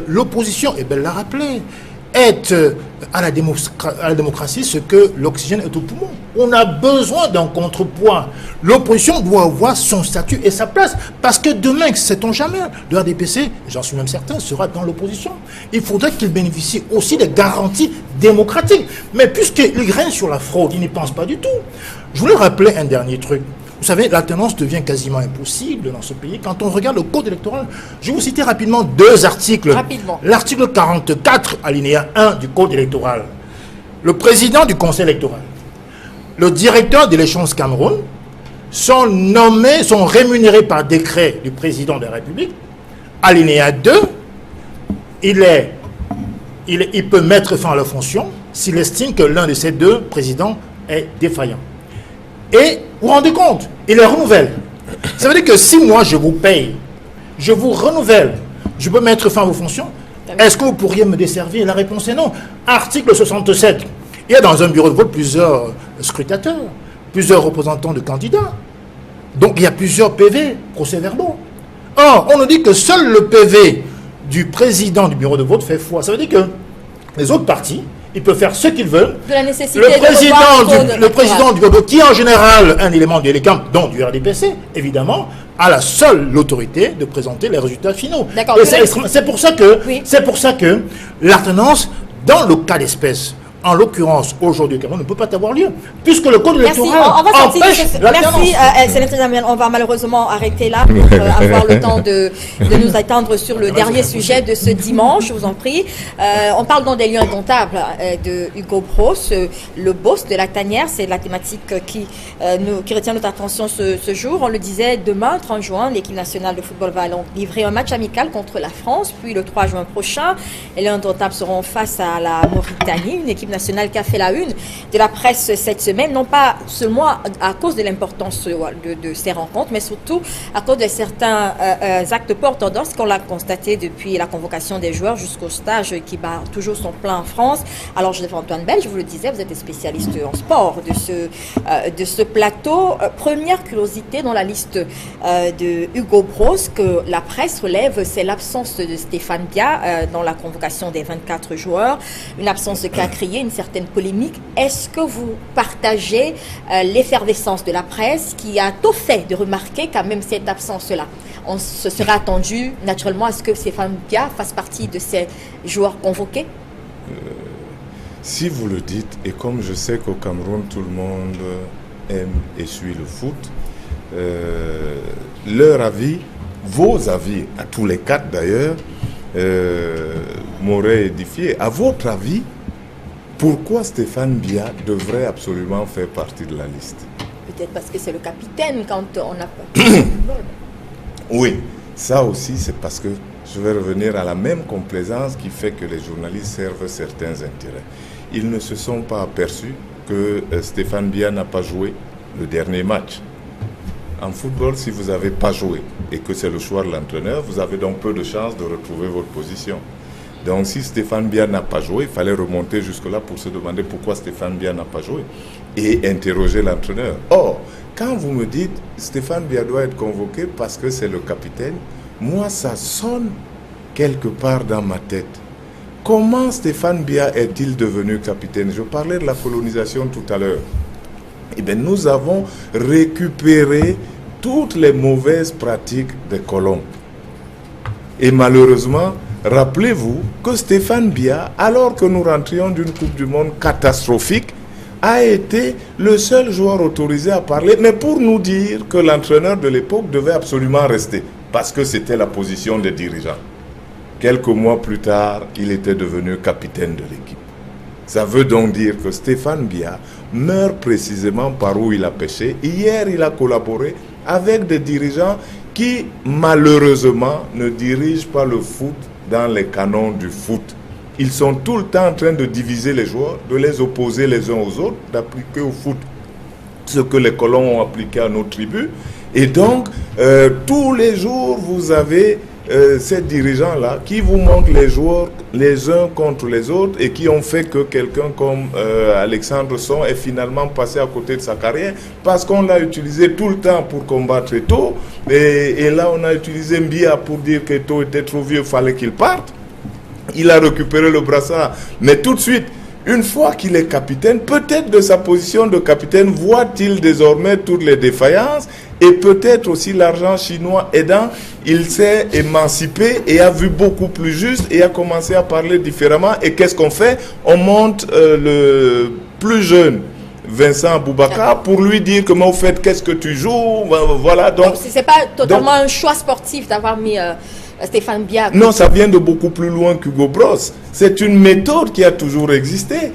l'opposition, et Ben l'a rappelé, est à la démocratie ce que l'oxygène est au poumon. On a besoin d'un contrepoids. L'opposition doit avoir son statut et sa place. Parce que demain, sait-on jamais, le RDPC, j'en suis même certain, sera dans l'opposition. Il faudrait qu'il bénéficie aussi des garanties démocratiques. Mais puisqu'il règne sur la fraude, il n'y pense pas du tout. Je voulais rappeler un dernier truc. Vous savez, l'alternance devient quasiment impossible dans ce pays. Quand on regarde le code électoral, je vais vous citer rapidement 2 articles. Rapidement. L'article 44, alinéa 1 du code électoral. Le président du conseil électoral, le directeur de l'échelon Cameroun sont nommés, sont rémunérés par décret du président de la République. Alinéa 2, il peut mettre fin à la fonction s'il estime que l'un de ces 2 présidents est défaillant. Et vous vous rendez compte, il les renouvelle. Ça veut dire que si moi je vous paye, je vous renouvelle, je peux mettre fin à vos fonctions. Est-ce que vous pourriez me desservir? La réponse est non. Article 67. Il y a dans un bureau de vote plusieurs scrutateurs, plusieurs représentants de candidats. Donc il y a plusieurs PV, procès-verbaux. Or, on nous dit que seul le PV du président du bureau de vote fait foi. Ça veut dire que les autres partis, ils peuvent faire ce qu'ils veulent. De la nécessité le président du groupe, qui est en général un élément du LECAM, dont du RDPC, évidemment, a la seule l'autorité de présenter les résultats finaux. D'accord. C'est pour ça que l'alternance, dans le cas d'espèce, en l'occurrence, aujourd'hui, ne peut pas avoir lieu, puisque le code électoral empêche l'alternance. Merci, sénateur Damian. On va malheureusement arrêter là pour avoir le temps de nous attendre sur le dernier sujet de ce dimanche, je vous en prie. On parle donc des lieux indomptables de Hugo Broos, le boss de la tanière. C'est la thématique qui retient notre attention ce jour. On le disait, demain, 30 juin, l'équipe nationale de football va livrer un match amical contre la France, puis le 3 juin prochain, les lieux indomptables seront face à la Mauritanie, une équipe nationale qui a fait la une de la presse cette semaine, non pas seulement à cause de l'importance de ces rencontres, mais surtout à cause de certains actes peu orthodoxes qu'on l'a constaté depuis la convocation des joueurs jusqu'au stage qui bat toujours son plein en France. Alors, Antoine Bell, je vous le disais, vous êtes spécialiste en sport de ce plateau. Première curiosité dans la liste de Hugo Broos que la presse relève, c'est l'absence de Stéphane Bia dans la convocation des 24 joueurs, une absence qui a créé une certaine polémique. Est-ce que vous partagez l'effervescence de la presse qui a tout fait de remarquer quand même cette absence-là? On se serait attendu naturellement à ce que Stéphane Bia fasse partie de ces joueurs convoqués? Si vous le dites, et comme je sais qu'au Cameroun tout le monde aime et suit le foot, leur avis, vos avis, à tous les 4 d'ailleurs, m'auraient édifié. À votre avis, pourquoi Stéphane Bia devrait absolument faire partie de la liste? Peut-être parce que c'est le capitaine quand on n'a pas... Oui, ça aussi c'est parce que je vais revenir à la même complaisance qui fait que les journalistes servent certains intérêts. Ils ne se sont pas aperçus que Stéphane Bia n'a pas joué le dernier match. En football, si vous n'avez pas joué et que c'est le choix de l'entraîneur, vous avez donc peu de chances de retrouver votre position. Donc si Stéphane Bia n'a pas joué, il fallait remonter jusque-là pour se demander pourquoi Stéphane Bia n'a pas joué et interroger l'entraîneur. Or, quand vous me dites Stéphane Bia doit être convoqué parce que c'est le capitaine, moi ça sonne quelque part dans ma tête. Comment Stéphane Bia est-il devenu capitaine? Je parlais de la colonisation tout à l'heure. Eh bien, nous avons récupéré toutes les mauvaises pratiques des colons. Et malheureusement, rappelez-vous que Stéphane Bia, alors que nous rentrions d'une Coupe du Monde catastrophique, a été le seul joueur autorisé à parler, mais pour nous dire que l'entraîneur de l'époque devait absolument rester, parce que c'était la position des dirigeants. quelques mois plus tard, il était devenu capitaine de l'équipe. Ça veut donc dire que Stéphane Biya meurt précisément par où il a pêché. Hier, il a collaboré avec des dirigeants qui, malheureusement, ne dirigent pas le foot dans les canons du foot. Ils sont tout le temps en train de diviser les joueurs, de les opposer les uns aux autres, d'appliquer au foot ce que les colons ont appliqué à nos tribus. Et donc, tous les jours, vous avez ces dirigeants-là qui vous montrent les joueurs les uns contre les autres et qui ont fait que quelqu'un comme Alexandre Son est finalement passé à côté de sa carrière parce qu'on l'a utilisé tout le temps pour combattre Eto'o. Et là, on a utilisé Mbia pour dire qu'Eto'o était trop vieux, il fallait qu'il parte. Il a récupéré le brassard. Mais tout de suite, une fois qu'il est capitaine, peut-être de sa position de capitaine, voit-il désormais toutes les défaillances et peut-être aussi l'argent chinois aidant, il s'est émancipé et a vu beaucoup plus juste et a commencé à parler différemment. Et qu'est-ce qu'on fait? On monte le plus jeune Vincent Aboubakar pour lui dire comment vous faites, qu'est-ce que tu joues, voilà. Donc c'est pas totalement un choix sportif d'avoir mis Stéphane Biya. Non, ça vient de beaucoup plus loin qu'Hugo Bross. C'est une méthode qui a toujours existé.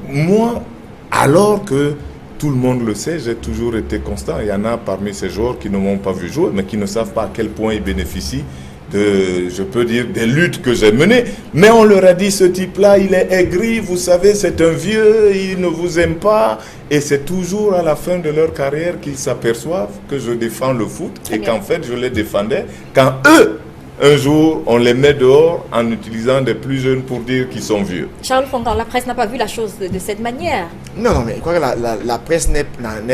Moi, alors que tout le monde le sait, j'ai toujours été constant. Il y en a parmi ces joueurs qui ne m'ont pas vu jouer, mais qui ne savent pas à quel point ils bénéficient de, je peux dire, des luttes que j'ai menées. Mais on leur a dit, ce type-là, il est aigri, vous savez, c'est un vieux, il ne vous aime pas. Et c'est toujours à la fin de leur carrière qu'ils s'aperçoivent que je défends le foot et qu'en fait, je les défendais quand eux, un jour, on les met dehors en utilisant des plus jeunes pour dire qu'ils sont vieux. Charles Fongan, la presse n'a pas vu la chose de cette manière. Non, mais je crois que la presse n'est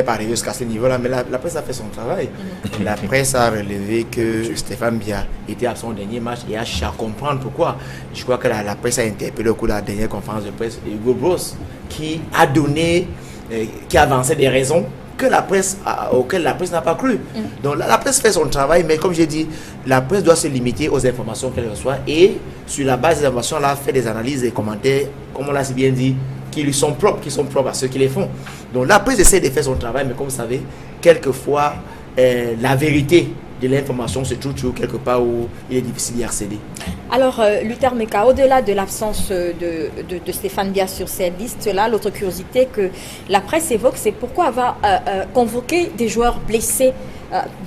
pas arrivée jusqu'à ce niveau-là, mais la presse a fait son travail. La presse a relevé que Stéphane Biya était à son dernier match et a cherché à comprendre pourquoi. Je crois que la presse a interpellé au cours de la dernière conférence de presse Hugo Bross, qui a donné, qui a avancé des raisons auquel la presse n'a pas cru. Donc la presse fait son travail, mais comme j'ai dit, la presse doit se limiter aux informations qu'elle reçoit et sur la base des informations-là, fait des analyses et commentaires, comme on l'a si bien dit, qui lui sont propres, qui sont propres à ceux qui les font. Donc la presse essaie de faire son travail, mais comme vous savez, quelquefois, la vérité de l'information se trouve toujours quelque part où il est difficile d'y accéder. Alors, Luther Meka, au-delà de l'absence de Stéphane Biya sur cette liste-là, l'autre curiosité que la presse évoque, c'est pourquoi avoir convoqué des joueurs blessés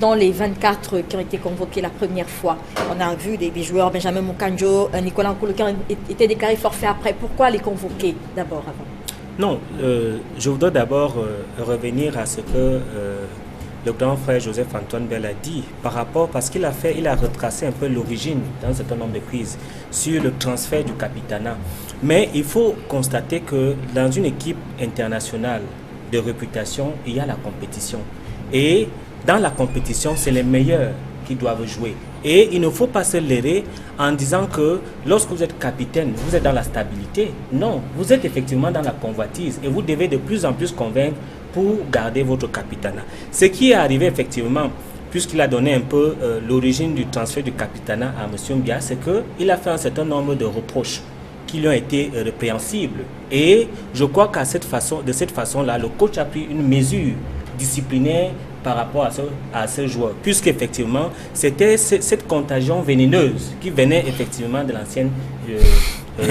dans les 24 qui ont été convoqués la première fois. On a vu des joueurs, Benjamin Mukanjo, Nicolas Nkulu, qui ont été déclarés forfaits après. Pourquoi les convoquer d'abord avant? Non, je voudrais d'abord revenir à ce que le grand frère Joseph-Antoine Bell a dit parce qu'il a retracé un peu l'origine dans un certain nombre de crises sur le transfert du capitanat. Mais il faut constater que dans une équipe internationale de réputation, il y a la compétition. Et dans la compétition, c'est les meilleurs qui doivent jouer. Et il ne faut pas se leurrer en disant que lorsque vous êtes capitaine, vous êtes dans la stabilité. Non, vous êtes effectivement dans la convoitise et vous devez de plus en plus convaincre pour garder votre capitanat. Ce qui est arrivé effectivement, puisqu'il a donné un peu l'origine du transfert du capitanat à M. Biya, c'est qu'il a fait un certain nombre de reproches qui lui ont été répréhensibles. Et je crois qu'à de cette façon-là, le coach a pris une mesure disciplinaire par rapport à ce joueur, puisqu'effectivement, c'était cette contagion vénéneuse qui venait effectivement de l'ancienne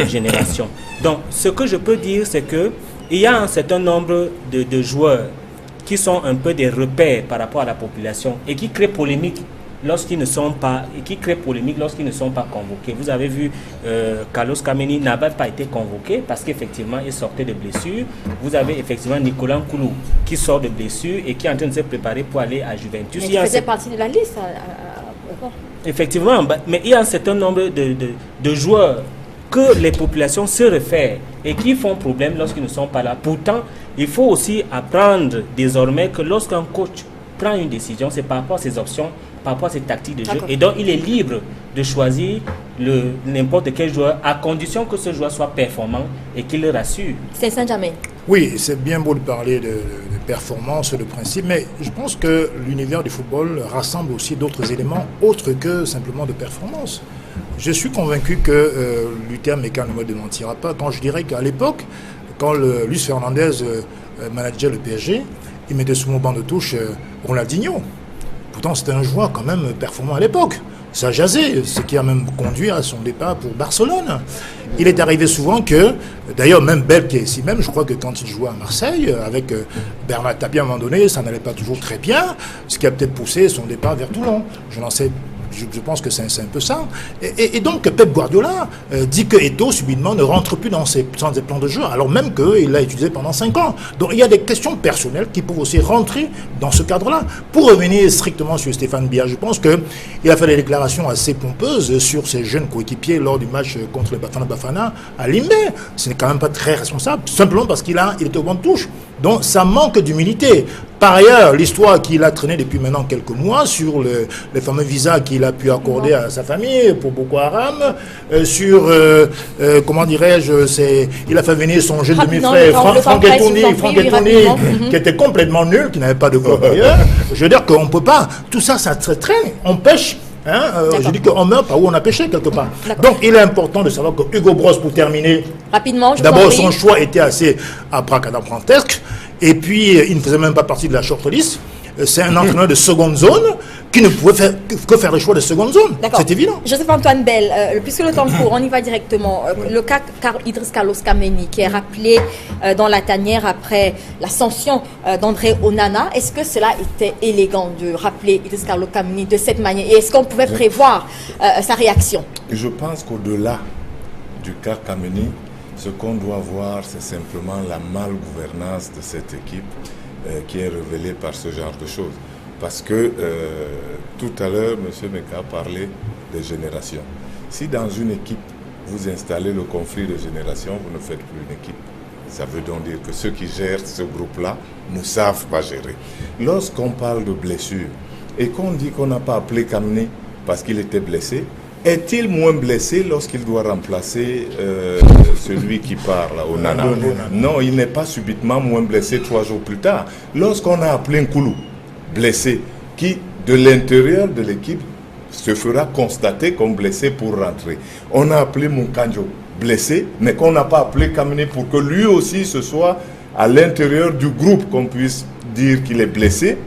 génération. Donc, ce que je peux dire, c'est que il y a un certain nombre de joueurs qui sont un peu des repères par rapport à la population et qui créent polémique lorsqu'ils ne sont pas convoqués. Vous avez vu Carlos Kameni n'a pas été convoqué parce qu'effectivement il sortait de blessure. Vous avez effectivement Nicolas Nkulu qui sort de blessure et qui est en train de se préparer pour aller à Juventus. Mais il faisait partie de la liste. Effectivement, mais il y a un certain nombre de joueurs que les populations se réfèrent et qui font problème lorsqu'ils ne sont pas là. Pourtant, il faut aussi apprendre désormais que lorsqu'un coach prend une décision, c'est par rapport à ses options, par rapport à ses tactiques de jeu. Et donc, il est libre de choisir n'importe quel joueur à condition que ce joueur soit performant et qu'il le rassure. C'est Saint-Germain. Oui, c'est bien beau de parler de performance, de principe, mais je pense que l'univers du football rassemble aussi d'autres éléments autres que simplement de performance. Je suis convaincu que Luther Meka ne me démentira pas quand je dirais qu'à l'époque, quand Luis Fernandez manageait le PSG, il mettait sous mon banc de touche Ronaldinho. Pourtant, c'était un joueur quand même performant à l'époque. Ça jasait, ce qui a même conduit à son départ pour Barcelone. Il est arrivé souvent que, d'ailleurs, même Bell qui est ici même, je crois que quand il jouait à Marseille, avec Bernard Tapie, à un moment donné, ça n'allait pas toujours très bien, ce qui a peut-être poussé son départ vers Toulon. Je n'en sais je pense que c'est un peu ça. Et donc Pep Guardiola dit que Eto'o subitement ne rentre plus dans ses plans de jeu, alors même qu'il l'a utilisé pendant 5 ans. Donc il y a des questions personnelles qui peuvent aussi rentrer dans ce cadre-là. Pour revenir strictement sur Stéphane Biya, je pense qu'il a fait des déclarations assez pompeuses sur ses jeunes coéquipiers lors du match contre le Bafana Bafana à Limbe. Ce n'est quand même pas très responsable, simplement parce qu'il était au banc de touche. Donc ça manque d'humilité. Par ailleurs, l'histoire qu'il a traînée depuis maintenant quelques mois sur les fameux visas qu'il a pu accorder à sa famille pour Boko Haram, sur, comment dirais-je, il a fait venir son jeune demi-frère, Franck Eto'o, qui était complètement nul, qui n'avait pas de club ailleurs. Je veux dire qu'on ne peut pas, tout ça, ça traîne, on pêche. Je dis qu'on meurt par où on a pêché quelque part. Donc il est important de savoir que Hugo Bross, pour terminer, rapidement, d'abord son choix était assez abracadabrantesque, et puis il ne faisait même pas partie de la shortlist. C'est un entraîneur de seconde zone qui ne pouvait que faire le choix de seconde zone. C'est évident. Joseph-Antoine Bell, puisque le temps court, on y va directement. Le cas Idriss Carlos Kameni, qui est rappelé dans la tanière après l'ascension d'André Onana, est-ce que cela était élégant de rappeler Idriss Carlos Kameni de cette manière? Et est-ce qu'on pouvait prévoir sa réaction? Je pense qu'au-delà du cas Kameni, ce qu'on doit voir, c'est simplement la malgouvernance de cette équipe qui est révélée par ce genre de choses. Parce que tout à l'heure, M. Meka parlait des générations. Si dans une équipe, vous installez le conflit de génération, vous ne faites plus une équipe. Ça veut donc dire que ceux qui gèrent ce groupe-là ne savent pas gérer. Lorsqu'on parle de blessure et qu'on dit qu'on n'a pas appelé Kameni parce qu'il était blessé, est-il moins blessé lorsqu'il doit remplacer celui qui part là, Onana? Non, il n'est pas subitement moins blessé 3 jours plus tard. Lorsqu'on a appelé Nkoulou, blessé, qui de l'intérieur de l'équipe se fera constater comme blessé pour rentrer. On a appelé Munkanjo, blessé, mais qu'on n'a pas appelé Kameni pour que lui aussi ce soit à l'intérieur du groupe qu'on puisse dire qu'il est blessé.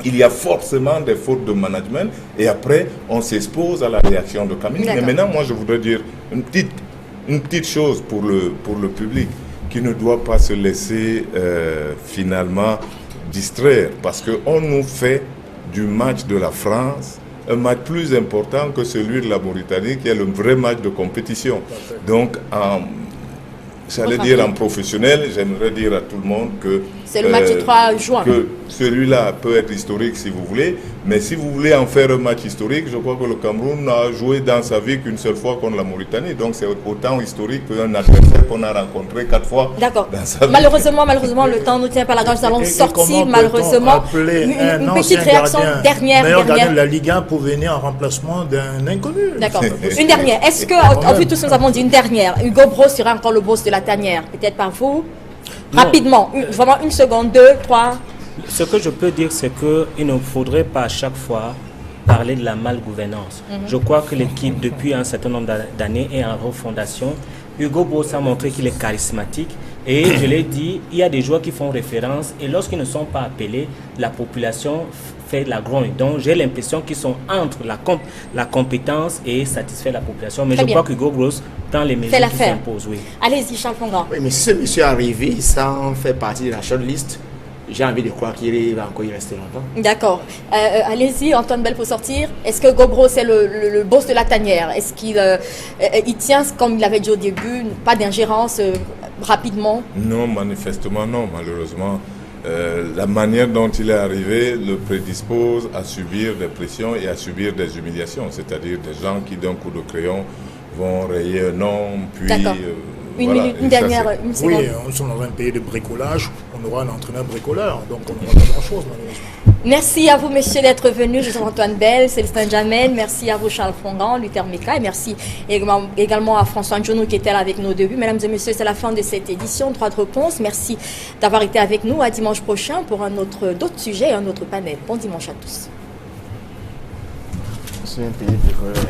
Il y a forcément des fautes de management et après on s'expose à la réaction de Kameni. Mais maintenant, moi je voudrais dire une petite chose pour le public qui ne doit pas se laisser finalement distraire, parce qu'on nous fait du match de la France un match plus important que celui de la Mauritanie, qui est le vrai match de compétition. Donc, j'allais dire en professionnel, j'aimerais dire à tout le monde que c'est le match du 3 juin. Que celui-là peut être historique si vous voulez, mais si vous voulez en faire un match historique, je crois que le Cameroun n'a joué dans sa vie qu'une seule fois contre la Mauritanie. Donc c'est autant historique qu'un adversaire qu'on a rencontré 4 fois. D'accord. Malheureusement, le temps ne tient pas la gorge. Nous allons sortir malheureusement une petite réaction meilleur gardien de la Ligue 1 pour venir en remplacement d'un inconnu. D'accord. Une dernière. Est-ce que, en vue de tous nous avons dit une dernière, Hugo Bross sera encore le boss de la tanière? Peut-être par vous? Rapidement, vraiment 1 seconde, 2, 3. Ce que je peux dire, c'est qu'il ne faudrait pas à chaque fois parler de la malgouvernance. Je crois que l'équipe, depuis un certain nombre d'années, est en refondation. Hugo Bross a montré qu'il est charismatique. Et je l'ai dit, il y a des joueurs qui font référence. Et lorsqu'ils ne sont pas appelés, la population fait la grogne. Donc j'ai l'impression qu'ils sont entre la compétence et satisfaire la population. Mais je crois que Hugo Bross prend les mesures qui s'imposent. Oui. Allez-y, Charles Fongan. Oui, mais si ce monsieur est arrivé sans faire partie de la shortlist, j'ai envie de croire qu'il va encore y rester longtemps. D'accord. Allez-y, Antoine Bell, pour sortir. Est-ce que Hugo Bross est le boss de la tanière? Est-ce qu'il il tient, comme il avait dit au début, pas d'ingérence rapidement? Non, manifestement non, malheureusement. La manière dont il est arrivé le prédispose à subir des pressions et à subir des humiliations, c'est-à-dire des gens qui d'un coup de crayon vont rayer un nom, puis... Une dernière, une seconde. Oui, nous sommes dans un pays de bricolage, on aura un entraîneur bricoleur, donc on n'aura pas grand-chose malheureusement. Merci à vous, messieurs, d'être venus. Joseph-Antoine Bell, Célestin Jamel, merci à vous, Charles Fongan, Luther Meka, et merci également à François Ndjonou qui était là avec nous au début. Mesdames et messieurs, c'est la fin de cette édition Droit de réponse. Merci d'avoir été avec nous. À dimanche prochain pour d'autres sujets et un autre panel. Bon dimanche à tous. C'est un pays bricoleur.